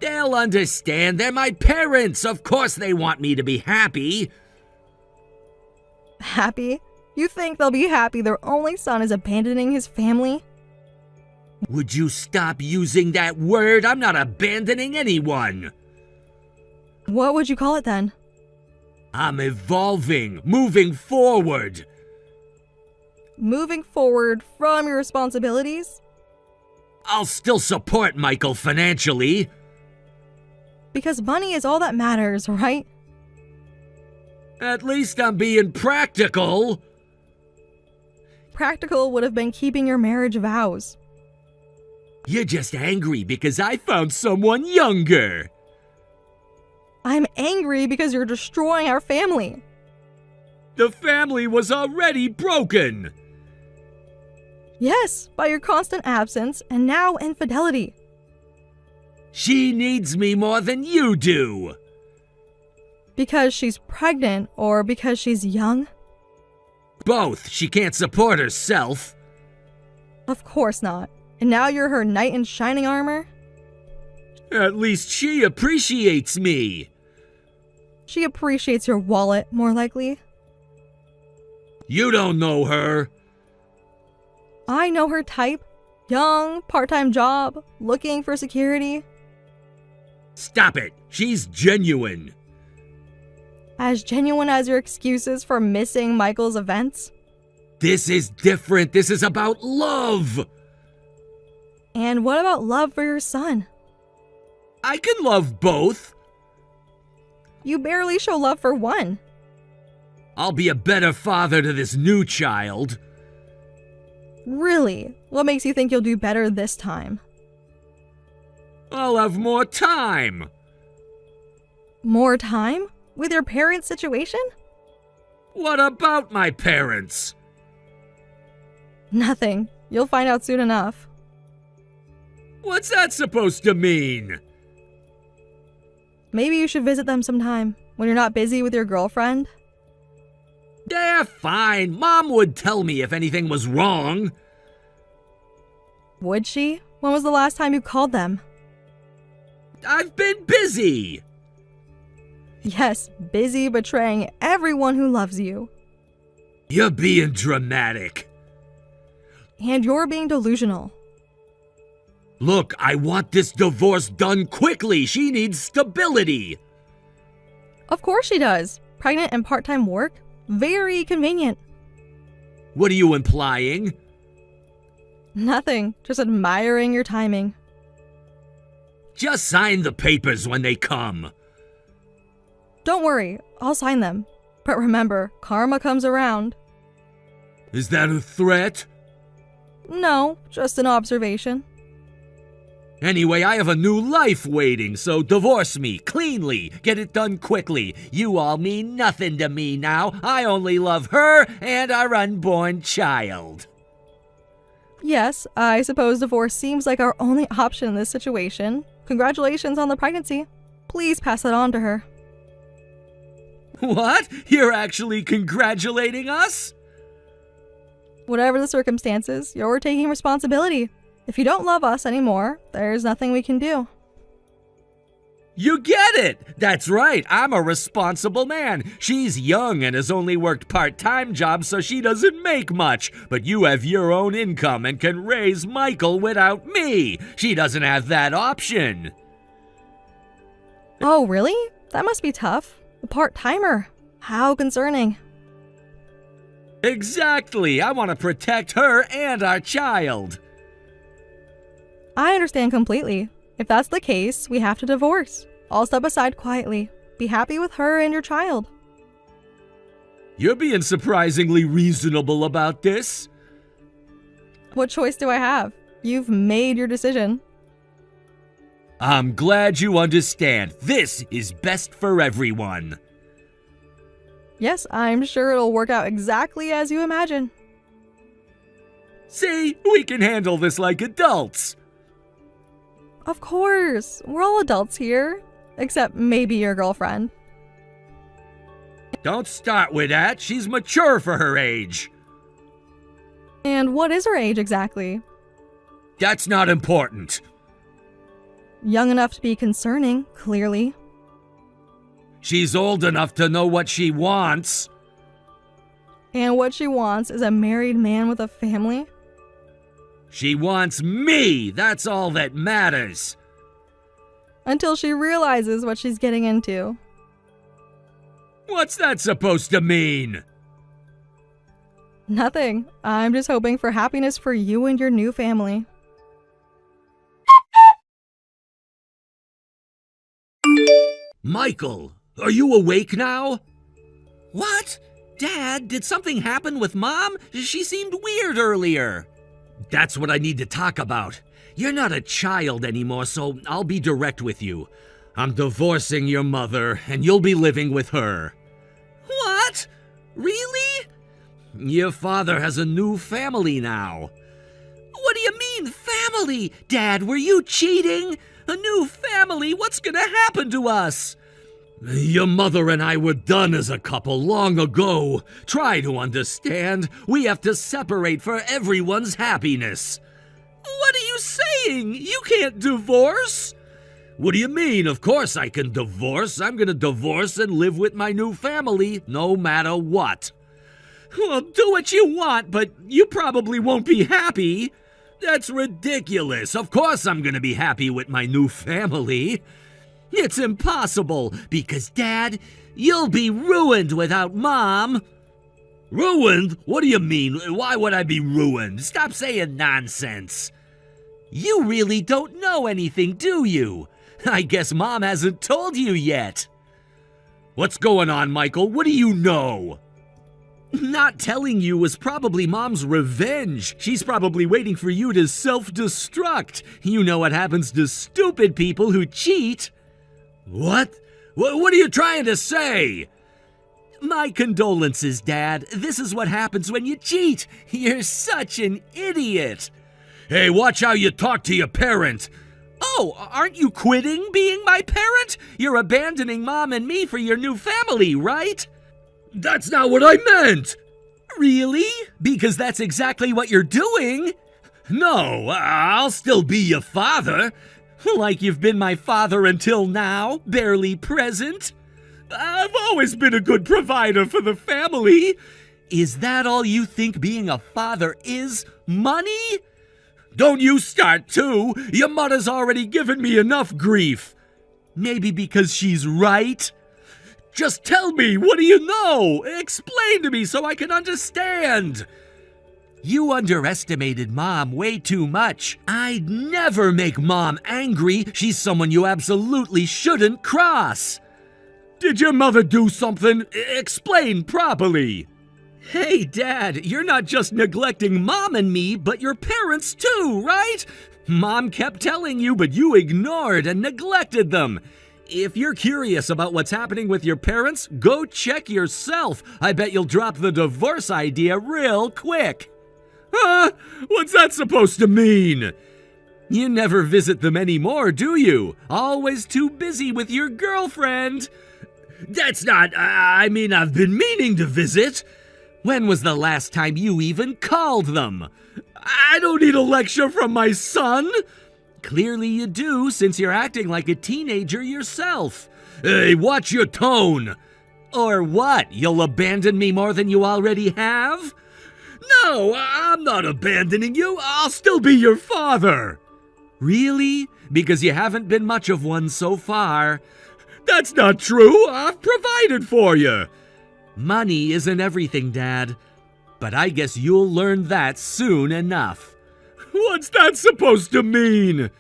They'll understand. They're my parents. Of course they want me to be happy. Happy? You think they'll be happy their only son is abandoning his family? Would you stop using that word? I'm not abandoning anyone. What would you call it then? I'm evolving, moving forward. Moving forward from your responsibilities? I'll still support Michael financially. Because money is all that matters, right? At least I'm being practical. Practical would have been keeping your marriage vows. You're just angry because I found someone younger. I'm angry because you're destroying our family. The family was already broken. Yes, by your constant absence and now infidelity. She needs me more than you do. Because she's pregnant or because she's young? Both. She can't support herself. Of course not. And now you're her knight in shining armor? At least she appreciates me. She appreciates your wallet, more likely. You don't know her. I know her type. Young, part-time job, looking for security. Stop it. She's genuine. As genuine as your excuses for missing Michael's events. This is different. This is about love. And what about love for your son? I can love both. You barely show love for one. I'll be a better father to this new child. Really? What makes you think you'll do better this time? I'll have more time. More time? With your parents' situation? What about my parents? Nothing. You'll find out soon enough. What's that supposed to mean? Maybe you should visit them sometime, when you're not busy with your girlfriend. Yeah, fine. Mom would tell me if anything was wrong. Would she? When was the last time you called them? I've been busy. Yes, busy betraying everyone who loves you. You're being dramatic. And you're being delusional. Look, I want this divorce done quickly. She needs stability. Of course she does. Pregnant and part-time work? Very convenient. What are you implying? Nothing. Just admiring your timing. Just sign the papers when they come. Don't worry, I'll sign them. But remember, karma comes around. Is that a threat? No, just an observation. Anyway, I have a new life waiting, so divorce me cleanly. Get it done quickly. You all mean nothing to me now. I only love her and our unborn child. Yes, I suppose divorce seems like our only option in this situation. Congratulations on the pregnancy. Please pass that on to her. What? You're actually congratulating us? Whatever the circumstances, you're taking responsibility. If you don't love us anymore, there's nothing we can do. You get it! That's right, I'm a responsible man. She's young and has only worked part-time jobs, so she doesn't make much. But you have your own income and can raise Michael without me. She doesn't have that option. Oh, really? That must be tough. A part-timer. How concerning. Exactly, I want to protect her and our child. I understand completely. If that's the case, we have to divorce. I'll step aside quietly. Be happy with her and your child. You're being surprisingly reasonable about this. What choice do I have? You've made your decision. I'm glad you understand. This is best for everyone. Yes, I'm sure it'll work out exactly as you imagine. See, we can handle this like adults. Of course, we're all adults here. Except maybe your girlfriend. Don't start with that. She's mature for her age. And what is her age exactly? That's not important. Young enough to be concerning, clearly. She's old enough to know what she wants. And what she wants is a married man with a family? She wants me. That's all that matters. Until she realizes what she's getting into. What's that supposed to mean? Nothing. I'm just hoping for happiness for you and your new family. Michael, are you awake now? What? Dad, did something happen with Mom? She seemed weird earlier. That's what I need to talk about. You're not a child anymore, so I'll be direct with you. I'm divorcing your mother, and you'll be living with her. What? Really? Your father has a new family now. What do you mean, family? Dad, were you cheating? A new family? What's gonna happen to us? Your mother and I were done as a couple long ago. Try to understand. We have to separate for everyone's happiness. What are you saying? You can't divorce? What do you mean? Of course I can divorce. I'm gonna divorce and live with my new family, no matter what. Well, do what you want, but you probably won't be happy. That's ridiculous. Of course I'm gonna be happy with my new family. It's impossible, because, Dad, you'll be ruined without Mom. Ruined? What do you mean? Why would I be ruined? Stop saying nonsense. You really don't know anything, do you? I guess Mom hasn't told you yet. What's going on, Michael? What do you know? Not telling you was probably Mom's revenge. She's probably waiting for you to self-destruct. You know what happens to stupid people who cheat. What? What are you trying to say? My condolences, Dad. This is what happens when you cheat. You're such an idiot. Hey, watch how you talk to your parent. Oh, aren't you quitting being my parent? You're abandoning Mom and me for your new family, right? That's not what I meant! Really? Because that's exactly what you're doing? No, I'll still be your father. Like you've been my father until now, barely present. I've always been a good provider for the family. Is that all you think being a father is? Money? Don't you start too. Your mother's already given me enough grief. Maybe because she's right? Just tell me, what do you know? Explain to me so I can understand. You underestimated Mom way too much. I'd never make Mom angry. She's someone you absolutely shouldn't cross. Did your mother do something? Explain properly. Hey, Dad, you're not just neglecting Mom and me, but your parents too, right? Mom kept telling you, but you ignored and neglected them. If you're curious about what's happening with your parents, go check yourself. I bet you'll drop the divorce idea real quick. Huh? What's that supposed to mean? You never visit them anymore, do you? Always too busy with your girlfriend. That's not... I mean, I've been meaning to visit. When was the last time you even called them? I don't need a lecture from my son. Clearly you do, since you're acting like a teenager yourself. Hey, watch your tone. Or what? You'll abandon me more than you already have? No, I'm not abandoning you. I'll still be your father. Really? Because you haven't been much of one so far. That's not true. I've provided for you. Money isn't everything, Dad. But I guess you'll learn that soon enough. What's that supposed to mean?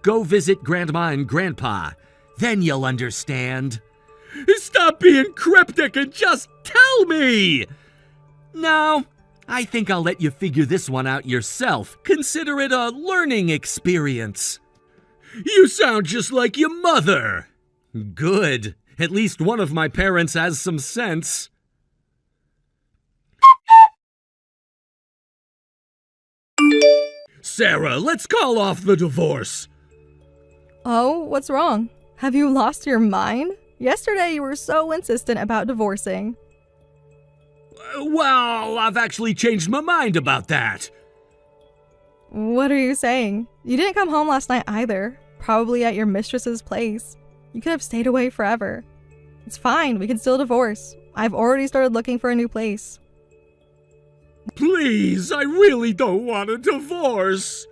Go visit Grandma and Grandpa. Then you'll understand. Stop being cryptic and just tell me! No, I think I'll let you figure this one out yourself. Consider it a learning experience. You sound just like your mother. Good. At least one of my parents has some sense. Sarah, let's call off the divorce. Oh, what's wrong? Have you lost your mind? Yesterday you were so insistent about divorcing. Well, I've actually changed my mind about that. What are you saying? You didn't come home last night either. Probably at your mistress's place. You could have stayed away forever. It's fine, we can still divorce. I've already started looking for a new place. Please, I really don't want a divorce.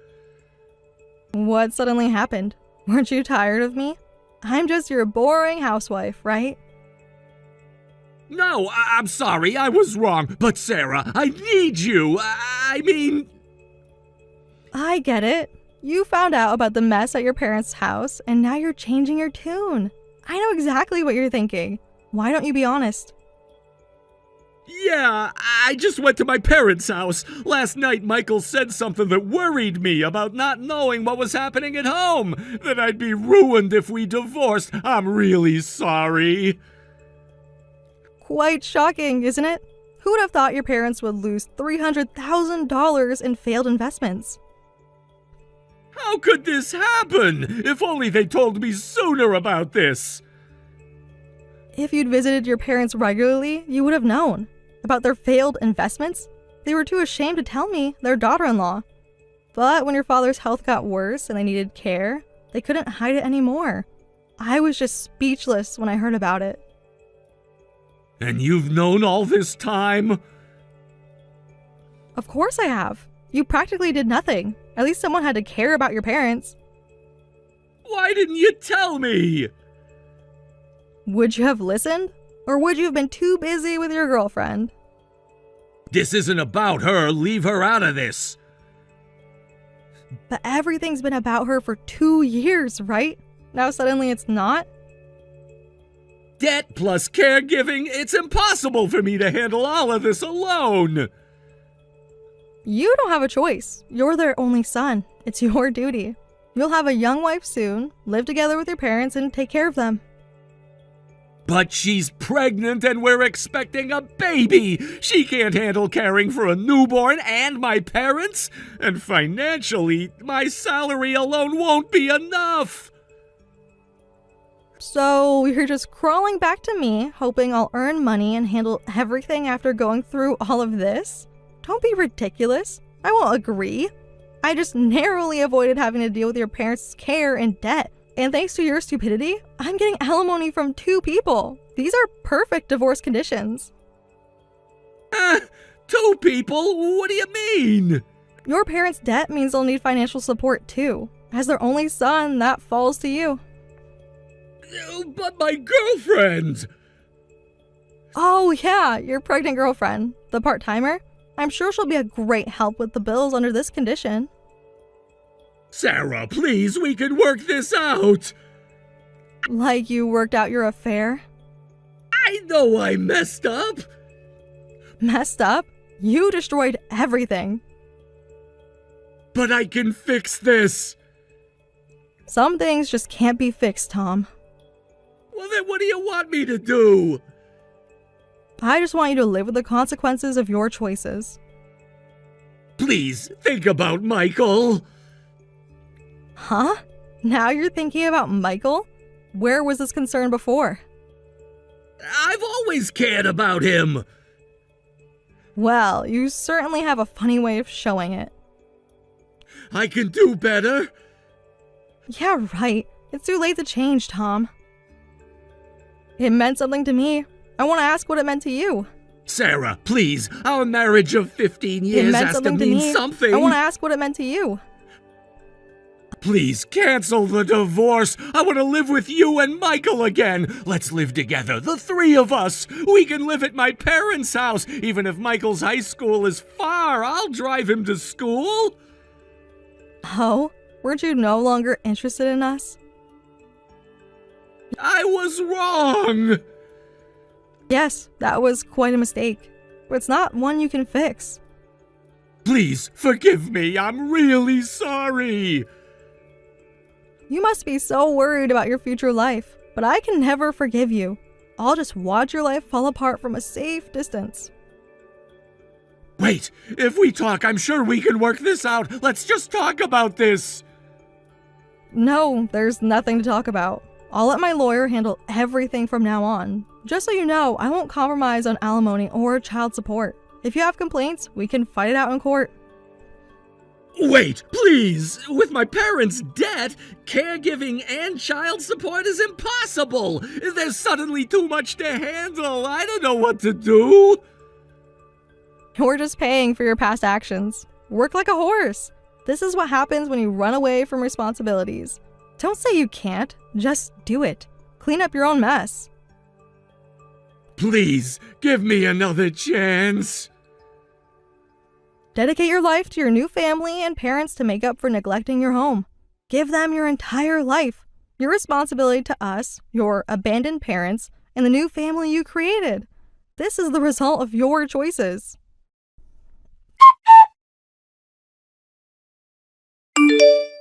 What suddenly happened? Weren't you tired of me? I'm just your boring housewife, right? No, I'm sorry, I was wrong. But Sarah, I need you. I mean... I get it. You found out about the mess at your parents' house, and now you're changing your tune. I know exactly what you're thinking. Why don't you be honest? Yeah, I just went to my parents' house. Last night, Michael said something that worried me about not knowing what was happening at home. That I'd be ruined if we divorced. I'm really sorry. Quite shocking, isn't it? Who would have thought your parents would lose $300,000 in failed investments? How could this happen? If only they told me sooner about this. If you'd visited your parents regularly, you would have known. About their failed investments? They were too ashamed to tell me, their daughter-in-law. But when your father's health got worse and they needed care, they couldn't hide it anymore. I was just speechless when I heard about it. And you've known all this time? Of course I have. You practically did nothing. At least someone had to care about your parents. Why didn't you tell me? Would you have listened? Or would you have been too busy with your girlfriend? This isn't about her. Leave her out of this. But everything's been about her for 2 years, right? Now suddenly it's not? Debt plus caregiving, it's impossible for me to handle all of this alone. You don't have a choice. You're their only son. It's your duty. You'll have a young wife soon, live together with your parents, and take care of them. But she's pregnant and we're expecting a baby. She can't handle caring for a newborn and my parents. And financially, my salary alone won't be enough. So you're just crawling back to me, hoping I'll earn money and handle everything after going through all of this? Don't be ridiculous. I won't agree. I just narrowly avoided having to deal with your parents' care and debt. And thanks to your stupidity, I'm getting alimony from 2 people. These are perfect divorce conditions. 2 people? What do you mean? Your parents' debt means they'll need financial support too. As their only son, that falls to you. But my girlfriend! Oh yeah, your pregnant girlfriend, the part-timer. I'm sure she'll be a great help with the bills under this condition. Sarah, please, we can work this out. Like you worked out your affair? I know I messed up. Messed up? You destroyed everything. But I can fix this. Some things just can't be fixed, Tom. Well, then what do you want me to do? I just want you to live with the consequences of your choices. Please, think about Michael. Huh? Now you're thinking about Michael? Where was this concern before? I've always cared about him. Well, you certainly have a funny way of showing it. I can do better. Yeah, right. It's too late to change, Tom. It meant something to me. I want to ask what it meant to you. Sarah, please, our marriage of 15 It years meant has to something to mean me. something. I want to ask what it meant to you. Please, cancel the divorce. I want to live with you and Michael again. Let's live together, the 3 of us. We can live at my parents' house. Even if Michael's high school is far, I'll drive him to school. Oh, weren't you no longer interested in us? I was wrong. Yes, that was quite a mistake. But it's not one you can fix. Please, forgive me. I'm really sorry. You must be so worried about your future life, but I can never forgive you. I'll just watch your life fall apart from a safe distance. Wait, if we talk, I'm sure we can work this out. Let's just talk about this. No, there's nothing to talk about. I'll let my lawyer handle everything from now on. Just so you know, I won't compromise on alimony or child support. If you have complaints, we can fight it out in court. Wait, please! With my parents' debt, caregiving and child support is impossible! There's suddenly too much to handle. I don't know what to do. You're just paying for your past actions. Work like a horse. This is what happens when you run away from responsibilities. Don't say you can't, just do it. Clean up your own mess. Please, give me another chance. Dedicate your life to your new family and parents to make up for neglecting your home. Give them your entire life, your responsibility to us, your abandoned parents, and the new family you created. This is the result of your choices.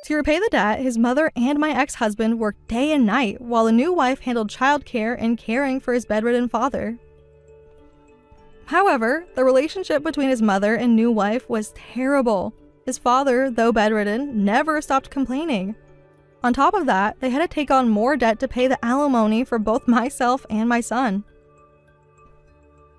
To repay the debt, his mother and my ex-husband worked day and night while the new wife handled childcare and caring for his bedridden father. However, the relationship between his mother and new wife was terrible. His father, though bedridden, never stopped complaining. On top of that, they had to take on more debt to pay the alimony for both myself and my son.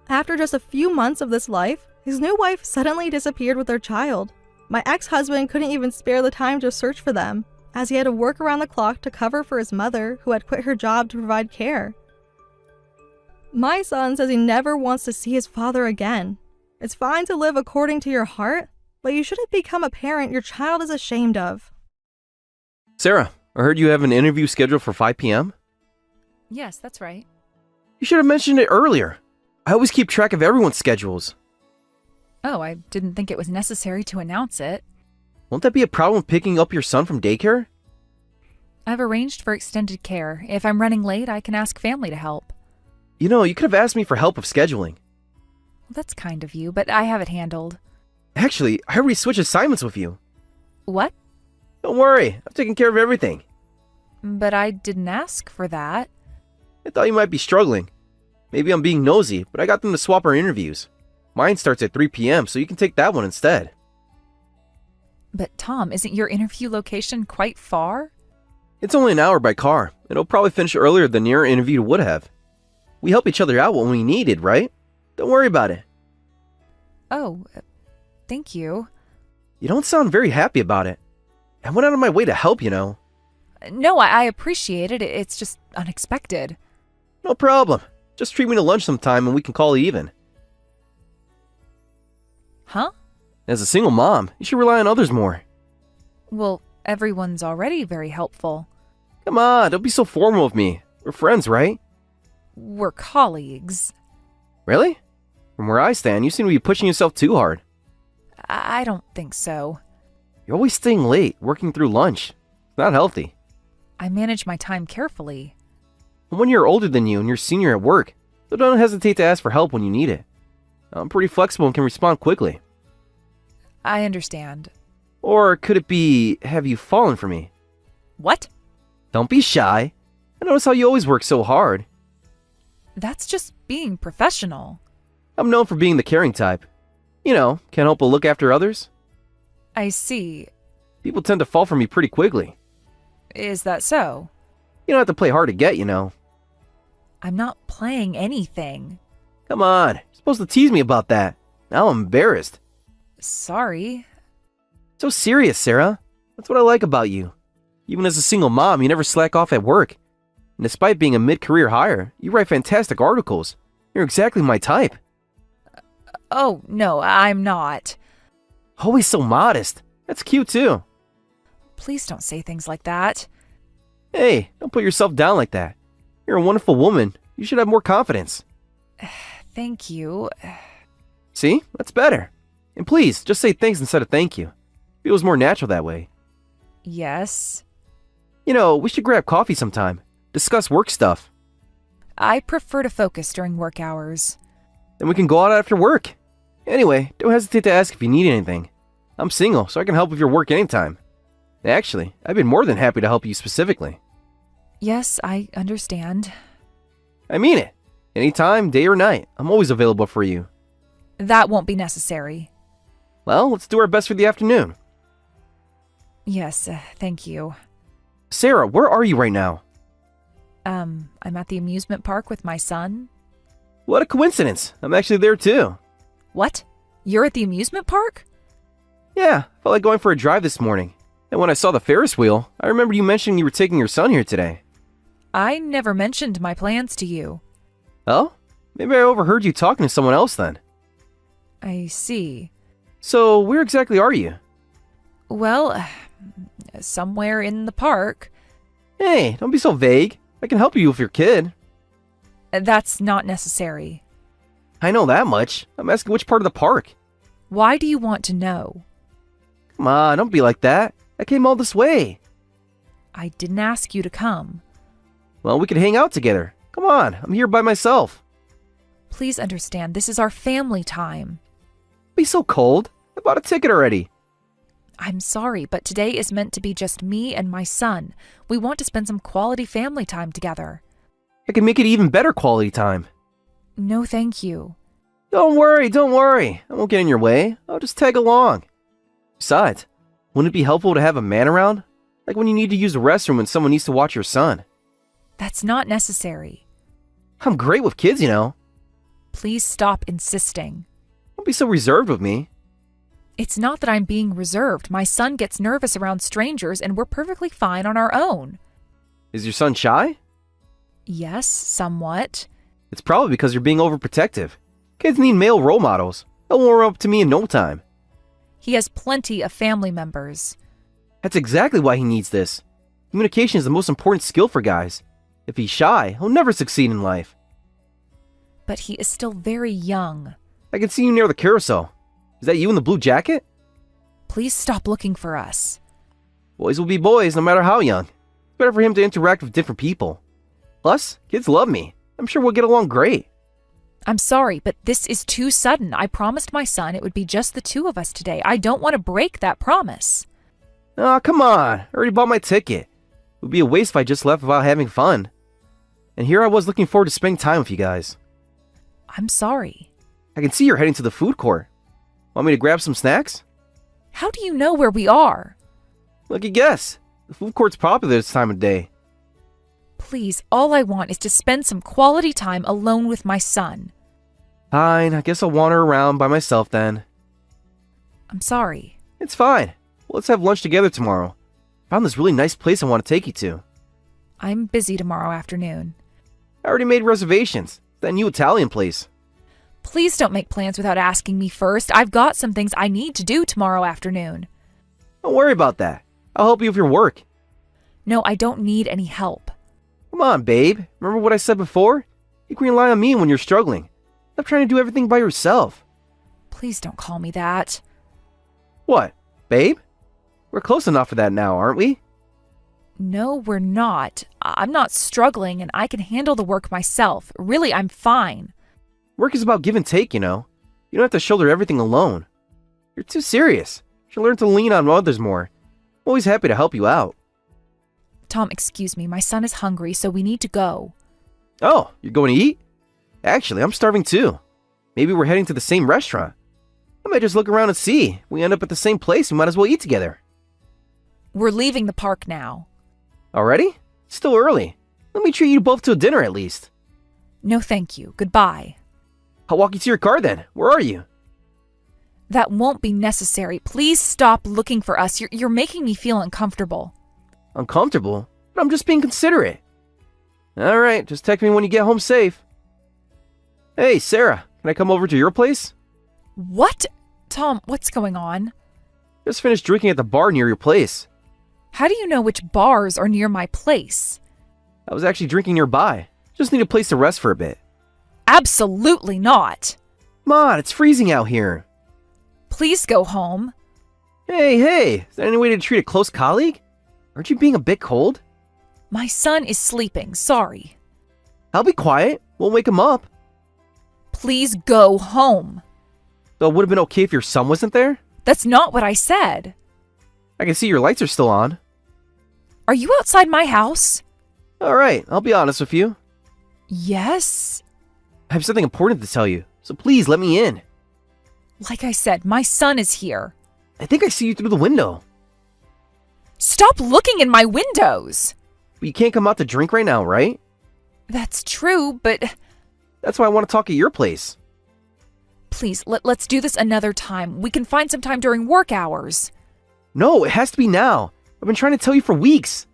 After just a few months of this life, his new wife suddenly disappeared with their child. My ex-husband couldn't even spare the time to search for them, as he had to work around the clock to cover for his mother, who had quit her job to provide care. My son says he never wants to see his father again. It's fine to live according to your heart, but you shouldn't become a parent your child is ashamed of. Sarah, I heard you have an interview scheduled for 5 p.m.? Yes, that's right. You should have mentioned it earlier. I always keep track of everyone's schedules. Oh, I didn't think it was necessary to announce it. Won't that be a problem picking up your son from daycare? I've arranged for extended care. If I'm running late, I can ask family to help. You know, you could have asked me for help with scheduling. Well, that's kind of you, but I have it handled. Actually, I already switched assignments with you. What? Don't worry, I've taken care of everything. But I didn't ask for that. I thought you might be struggling. Maybe I'm being nosy, but I got them to swap our interviews. Mine starts at 3 p.m., so you can take that one instead. But Tom, isn't your interview location quite far? It's only an hour by car. It'll probably finish earlier than your interview would have. We help each other out when we needed, right? Don't worry about it. Oh, thank you. You don't sound very happy about it. I went out of my way to help, you know. No, I appreciate it. It's just unexpected. No problem. Just treat me to lunch sometime and we can call it even. Huh? As a single mom, you should rely on others more. Well, everyone's already very helpful. Come on, don't be so formal with me. We're friends, right? We're colleagues. Really? From where I stand, you seem to be pushing yourself too hard. I don't think so. You're always staying late, working through lunch. It's not healthy. I manage my time carefully. I'm 1 year older than you and you're senior at work, so don't hesitate to ask for help when you need it. I'm pretty flexible and can respond quickly. I understand. Or could it be, have you fallen for me? What? Don't be shy. I notice how you always work so hard. That's just being professional. I'm known for being the caring type. You know, can't help but look after others. I see. People tend to fall for me pretty quickly. Is that so? You don't have to play hard to get, you know. I'm not playing anything. Come on, you're supposed to tease me about that. Now I'm embarrassed. Sorry. So serious, Sarah. That's what I like about you. Even as a single mom, you never slack off at work. And despite being a mid-career hire, you write fantastic articles. You're exactly my type. Oh, no, I'm not. Always so modest. That's cute too. Please don't say things like that. Hey, don't put yourself down like that. You're a wonderful woman. You should have more confidence. Thank you. See? That's better. And please, just say thanks instead of thank you. Feels more natural that way. Yes. You know, we should grab coffee sometime. Discuss work stuff. I prefer to focus during work hours. Then we can go out after work. Anyway, don't hesitate to ask if you need anything. I'm single, so I can help with your work anytime. Actually, I've been more than happy to help you specifically. Yes, I understand. I mean it. Anytime, day or night, I'm always available for you. That won't be necessary. Well, let's do our best for the afternoon. Yes, thank you. Sarah, where are you right now? I'm at the amusement park with my son. What a coincidence. I'm actually there too. What? You're at the amusement park? Yeah, felt like going for a drive this morning. And when I saw the Ferris wheel, I remembered you mentioning you were taking your son here today. I never mentioned my plans to you. Oh? Maybe I overheard you talking to someone else then. I see. So, where exactly are you? Well, somewhere in the park. Hey, don't be so vague. I can help you with your kid. That's not necessary. I know that much. I'm asking which part of the park. Why do you want to know? Come on, don't be like that. I came all this way. I didn't ask you to come. Well, we could hang out together. Come on, I'm here by myself. Please understand, this is our family time. Be so cold. I bought a ticket already. I'm sorry, but today is meant to be just me and my son. We want to spend some quality family time together. I can make it even better quality time. No, thank you. Don't worry. I won't get in your way. I'll just tag along. Besides, wouldn't it be helpful to have a man around? Like when you need to use the restroom when someone needs to watch your son. That's not necessary. I'm great with kids, you know. Please stop insisting. Don't be so reserved with me. It's not that I'm being reserved. My son gets nervous around strangers and we're perfectly fine on our own. Is your son shy? Yes, somewhat. It's probably because you're being overprotective. Kids need male role models. They'll warm up to me in no time. He has plenty of family members. That's exactly why he needs this. Communication is the most important skill for guys. If he's shy, he'll never succeed in life. But he is still very young. I can see you near the carousel. Is that you in the blue jacket? Please stop looking for us. Boys will be boys no matter how young. It's better for him to interact with different people. Plus, kids love me. I'm sure we'll get along great. I'm sorry, but this is too sudden. I promised my son it would be just the two of us today. I don't want to break that promise. Aw, come on. I already bought my ticket. It would be a waste if I just left without having fun. And here I was looking forward to spending time with you guys. I'm sorry. I can see you're heading to the food court. Want me to grab some snacks? How do you know where we are? Lucky guess. The food court's popular this time of day. Please, all I want is to spend some quality time alone with my son. Fine, I guess I'll wander around by myself then. I'm sorry. It's fine. Well, let's have lunch together tomorrow. I found this really nice place I want to take you to. I'm busy tomorrow afternoon. I already made reservations. That new Italian place. Please don't make plans without asking me first. I've got some things I need to do tomorrow afternoon. Don't worry about that. I'll help you with your work. No, I don't need any help. Come on, babe. Remember what I said before? You can rely on me when you're struggling. Stop trying to do everything by yourself. Please don't call me that. What, babe? We're close enough for that now, aren't we? No, we're not. I'm not struggling and I can handle the work myself. Really, I'm fine. Work is about give and take, you know. You don't have to shoulder everything alone. You're too serious. You should learn to lean on others more. I'm always happy to help you out. Tom, excuse me. My son is hungry, so we need to go. Oh, you're going to eat? Actually, I'm starving too. Maybe we're heading to the same restaurant. I might just look around and see. If we end up at the same place, we might as well eat together. We're leaving the park now. Already? It's still early. Let me treat you both to a dinner at least. No, thank you. Goodbye. I'll walk you to your car then. Where are you? That won't be necessary. Please stop looking for us. You're making me feel uncomfortable. Uncomfortable? But I'm just being considerate. Alright, just text me when you get home safe. Hey, Sarah, can I come over to your place? What? Tom, what's going on? Just finished drinking at the bar near your place. How do you know which bars are near my place? I was actually drinking nearby. Just need a place to rest for a bit. Absolutely not. Come on, it's freezing out here. Please go home. Hey, is there any way to treat a close colleague? Aren't you being a bit cold? My son is sleeping. Sorry. I'll be quiet. Won't wake him up. Please go home. So it would have been okay if your son wasn't there? That's not what I said. I can see your lights are still on. Are you outside my house? Alright, I'll be honest with you. Yes. I have something important to tell you, so please let me in. Like I said, my son is here. I think I see you through the window. Stop looking in my windows. But you can't come out to drink right now, right? That's true, but That's why I want to talk at your place. please, let's do this another time. We can find some time during work hours. No, it has to be now. I've been trying to tell you for weeks.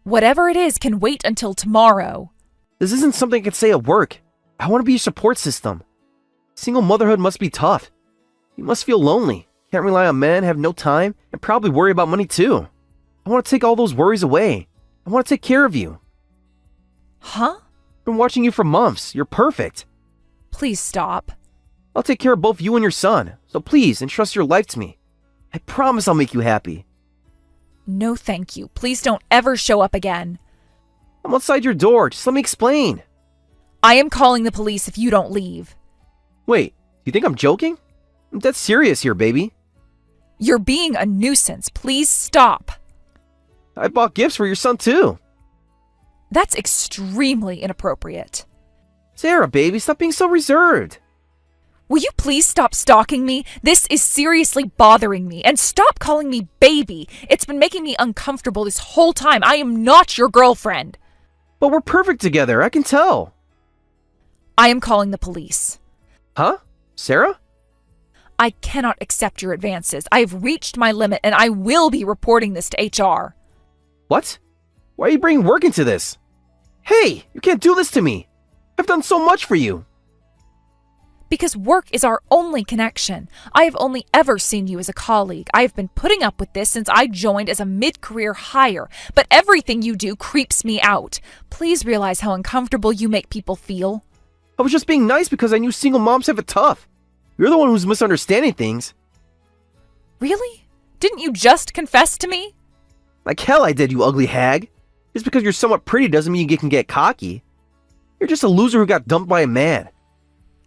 Whatever it is can wait until tomorrow. This isn't something I can say at work. I want to be your support system. Single motherhood must be tough. You must feel lonely. Can't rely on men, have no time, and probably worry about money too. I want to take all those worries away. I want to take care of you. Huh? I've been watching you for months. You're perfect. Please stop. I'll take care of both you and your son, so please entrust your life to me. I promise I'll make you happy. No, thank you. Please don't ever show up again. I'm outside your door. Just let me explain. I am calling the police if you don't leave. Wait, you think I'm joking? I'm dead serious here, baby. You're being a nuisance. Please stop. I bought gifts for your son too. That's extremely inappropriate. Sarah, baby, stop being so reserved. Will you please stop stalking me? This is seriously bothering me. And stop calling me baby. It's been making me uncomfortable this whole time. I am not your girlfriend. But we're perfect together, I can tell. I am calling the police. Huh? Sarah? I cannot accept your advances. I have reached my limit and I will be reporting this to HR. What? Why are you bringing work into this? Hey, you can't do this to me. I've done so much for you. Because work is our only connection. I have only ever seen you as a colleague. I have been putting up with this since I joined as a mid-career hire, but everything you do creeps me out. Please realize how uncomfortable you make people feel. I was just being nice because I knew single moms have it tough. You're the one who's misunderstanding things. Really? Didn't you just confess to me? Like hell I did, you ugly hag. Just because you're somewhat pretty doesn't mean you can get cocky. You're just a loser who got dumped by a man.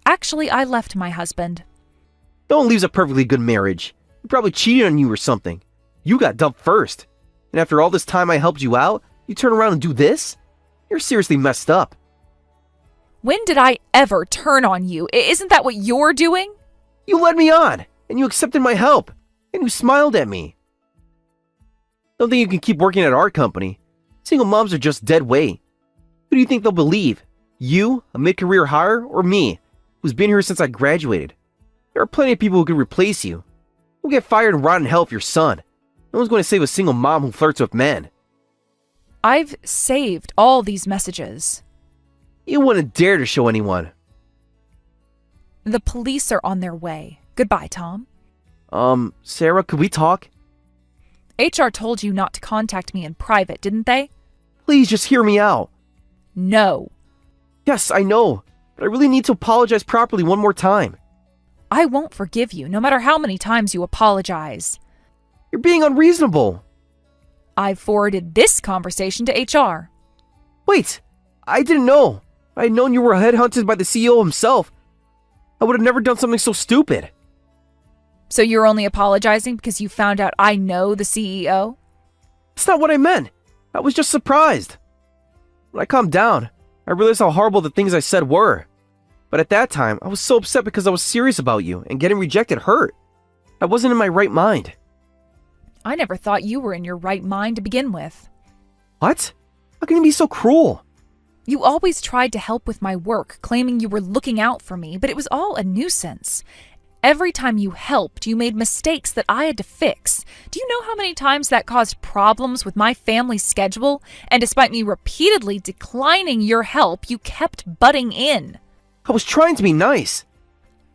Actually, I left my husband. No one leaves a perfectly good marriage. He probably cheated on you or something. You got dumped first. And after all this time I helped you out, you turn around and do this? You're seriously messed up. When did I ever turn on you? Isn't that what you're doing? You led me on, and you accepted my help, and you smiled at me. Don't think you can keep working at our company. Single moms are just dead weight. Who do you think they'll believe? You, a mid-career hire, or me, who's been here since I graduated? There are plenty of people who could replace you. We'll get fired and rot in hell if your son. No one's going to save a single mom who flirts with men. I've saved all these messages. You wouldn't dare to show anyone. The police are on their way. Goodbye, Tom. Sarah, could we talk? HR told you not to contact me in private, didn't they? Please just hear me out. No. Yes, I know, but I really need to apologize properly one more time. I won't forgive you, no matter how many times you apologize. You're being unreasonable. I've forwarded this conversation to HR. Wait, I didn't know. I had known you were headhunted by the CEO himself. I would have never done something so stupid. So you're only apologizing because you found out I know the CEO? That's not what I meant. I was just surprised. When I calmed down, I realized how horrible the things I said were. But at that time, I was so upset because I was serious about you, and getting rejected hurt. I wasn't in my right mind. I never thought you were in your right mind to begin with. What? How can you be so cruel? You always tried to help with my work, claiming you were looking out for me, but it was all a nuisance. Every time you helped, you made mistakes that I had to fix. Do you know how many times that caused problems with my family's schedule? And despite me repeatedly declining your help, you kept butting in. I was trying to be nice.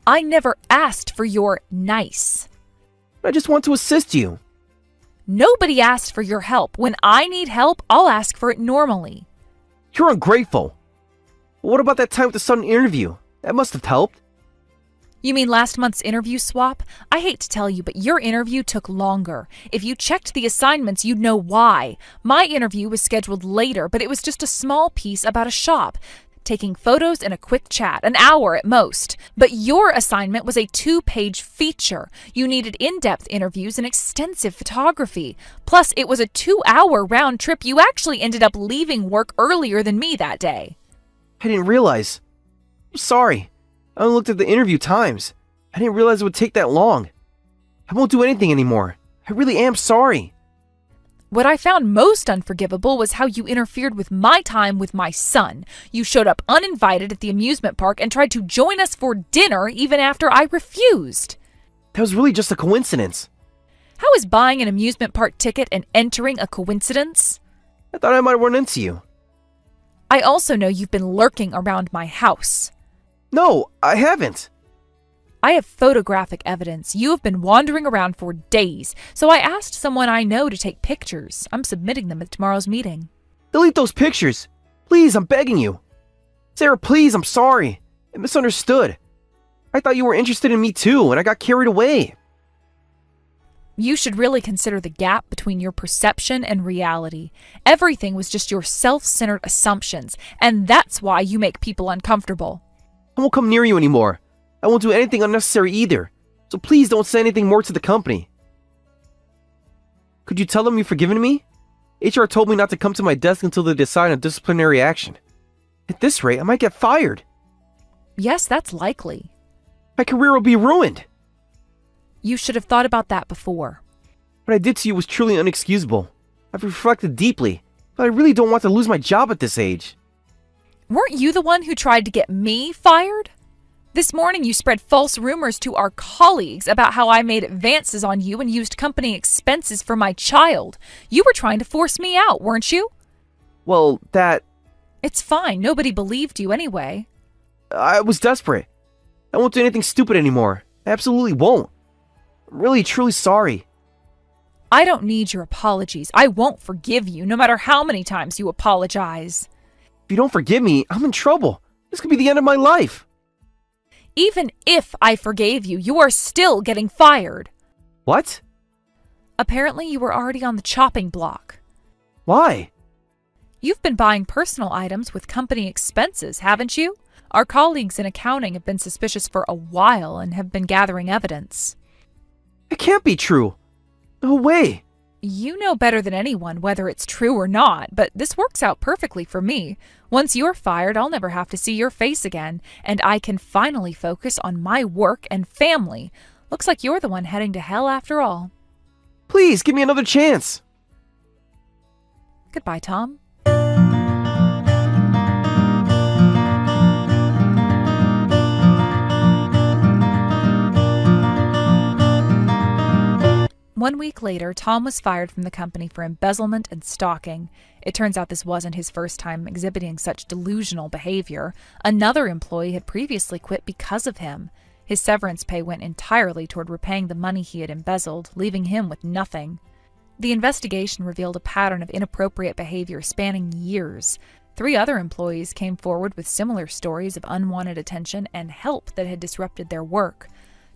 I never asked for your nice. I just want to assist you. Nobody asked for your help. When I need help, I'll ask for it normally. You're ungrateful. What about that time with the sudden interview? That must have helped. You mean last month's interview swap? I hate to tell you, but your interview took longer. If you checked the assignments, you'd know why. My interview was scheduled later, but it was just a small piece about a shop. Taking photos and a quick chat, an hour at most. But your assignment was a 2-page feature. You needed in-depth interviews and extensive photography. Plus, it was a 2-hour round trip. You actually ended up leaving work earlier than me that day. I didn't realize. I'm sorry. I only looked at the interview times. I didn't realize it would take that long. I won't do anything anymore. I really am sorry. What I found most unforgivable was how you interfered with my time with my son. You showed up uninvited at the amusement park and tried to join us for dinner even after I refused. That was really just a coincidence. How is buying an amusement park ticket and entering a coincidence? I thought I might run into you. I also know you've been lurking around my house. No, I haven't. I have photographic evidence. You have been wandering around for days, so I asked someone I know to take pictures. I'm submitting them at tomorrow's meeting. Delete those pictures. Please, I'm begging you. Sarah, please, I'm sorry. I misunderstood. I thought you were interested in me too, and I got carried away. You should really consider the gap between your perception and reality. Everything was just your self-centered assumptions, and that's why you make people uncomfortable. I won't come near you anymore. I won't do anything unnecessary either. So please don't say anything more to the company. Could you tell them you've forgiven me? HR told me not to come to my desk until they decide on disciplinary action. At this rate, I might get fired. Yes, that's likely. My career will be ruined. You should have thought about that before. What I did to you was truly unexcusable. I've reflected deeply, but I really don't want to lose my job at this age. Weren't you the one who tried to get me fired? This morning you spread false rumors to our colleagues about how I made advances on you and used company expenses for my child. You were trying to force me out, weren't you? Well, It's fine. Nobody believed you anyway. I was desperate. I won't do anything stupid anymore. I absolutely won't. I'm really, truly sorry. I don't need your apologies. I won't forgive you, no matter how many times you apologize. If you don't forgive me, I'm in trouble. This could be the end of my life. Even if I forgave you, you are still getting fired. What? Apparently, you were already on the chopping block. Why? You've been buying personal items with company expenses, haven't you? Our colleagues in accounting have been suspicious for a while and have been gathering evidence. It can't be true. No way. You know better than anyone whether it's true or not, but this works out perfectly for me. Once you're fired, I'll never have to see your face again, and I can finally focus on my work and family. Looks like you're the one heading to hell after all. Please, give me another chance. Goodbye, Tom. One week later, Tom was fired from the company for embezzlement and stalking. It turns out this wasn't his first time exhibiting such delusional behavior. Another employee had previously quit because of him. His severance pay went entirely toward repaying the money he had embezzled, leaving him with nothing. The investigation revealed a pattern of inappropriate behavior spanning years. 3 other employees came forward with similar stories of unwanted attention and help that had disrupted their work.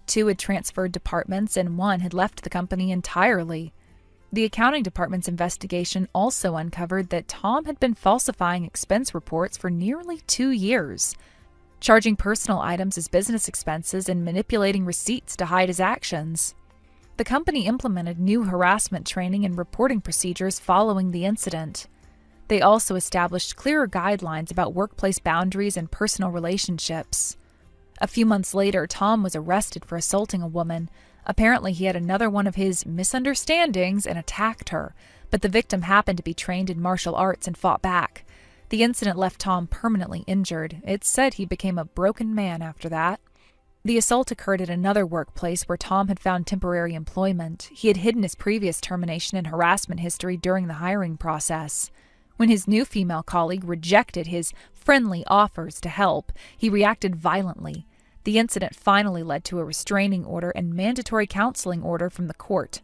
2 had transferred departments, and 1 had left the company entirely. The accounting department's investigation also uncovered that Tom had been falsifying expense reports for nearly 2 years, charging personal items as business expenses and manipulating receipts to hide his actions. The company implemented new harassment training and reporting procedures following the incident. They also established clearer guidelines about workplace boundaries and personal relationships. A few months later, Tom was arrested for assaulting a woman. Apparently, he had another one of his misunderstandings and attacked her, but the victim happened to be trained in martial arts and fought back. The incident left Tom permanently injured. It's said he became a broken man after that. The assault occurred at another workplace where Tom had found temporary employment. He had hidden his previous termination and harassment history during the hiring process. When his new female colleague rejected his friendly offers to help, he reacted violently. The incident finally led to a restraining order and mandatory counseling order from the court.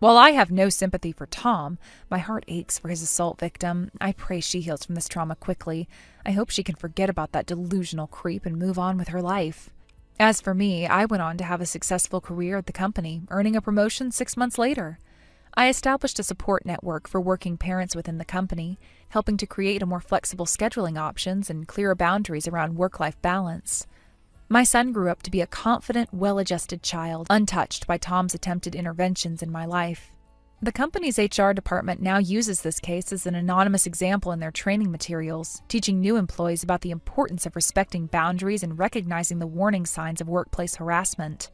While I have no sympathy for Tom, my heart aches for his assault victim. I pray she heals from this trauma quickly. I hope she can forget about that delusional creep and move on with her life. As for me, I went on to have a successful career at the company, earning a promotion 6 months later. I established a support network for working parents within the company, helping to create a more flexible scheduling options and clearer boundaries around work-life balance. My son grew up to be a confident, well-adjusted child, untouched by Tom's attempted interventions in my life. The company's HR department now uses this case as an anonymous example in their training materials, teaching new employees about the importance of respecting boundaries and recognizing the warning signs of workplace harassment.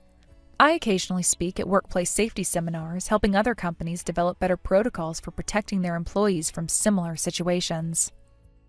I occasionally speak at workplace safety seminars, helping other companies develop better protocols for protecting their employees from similar situations.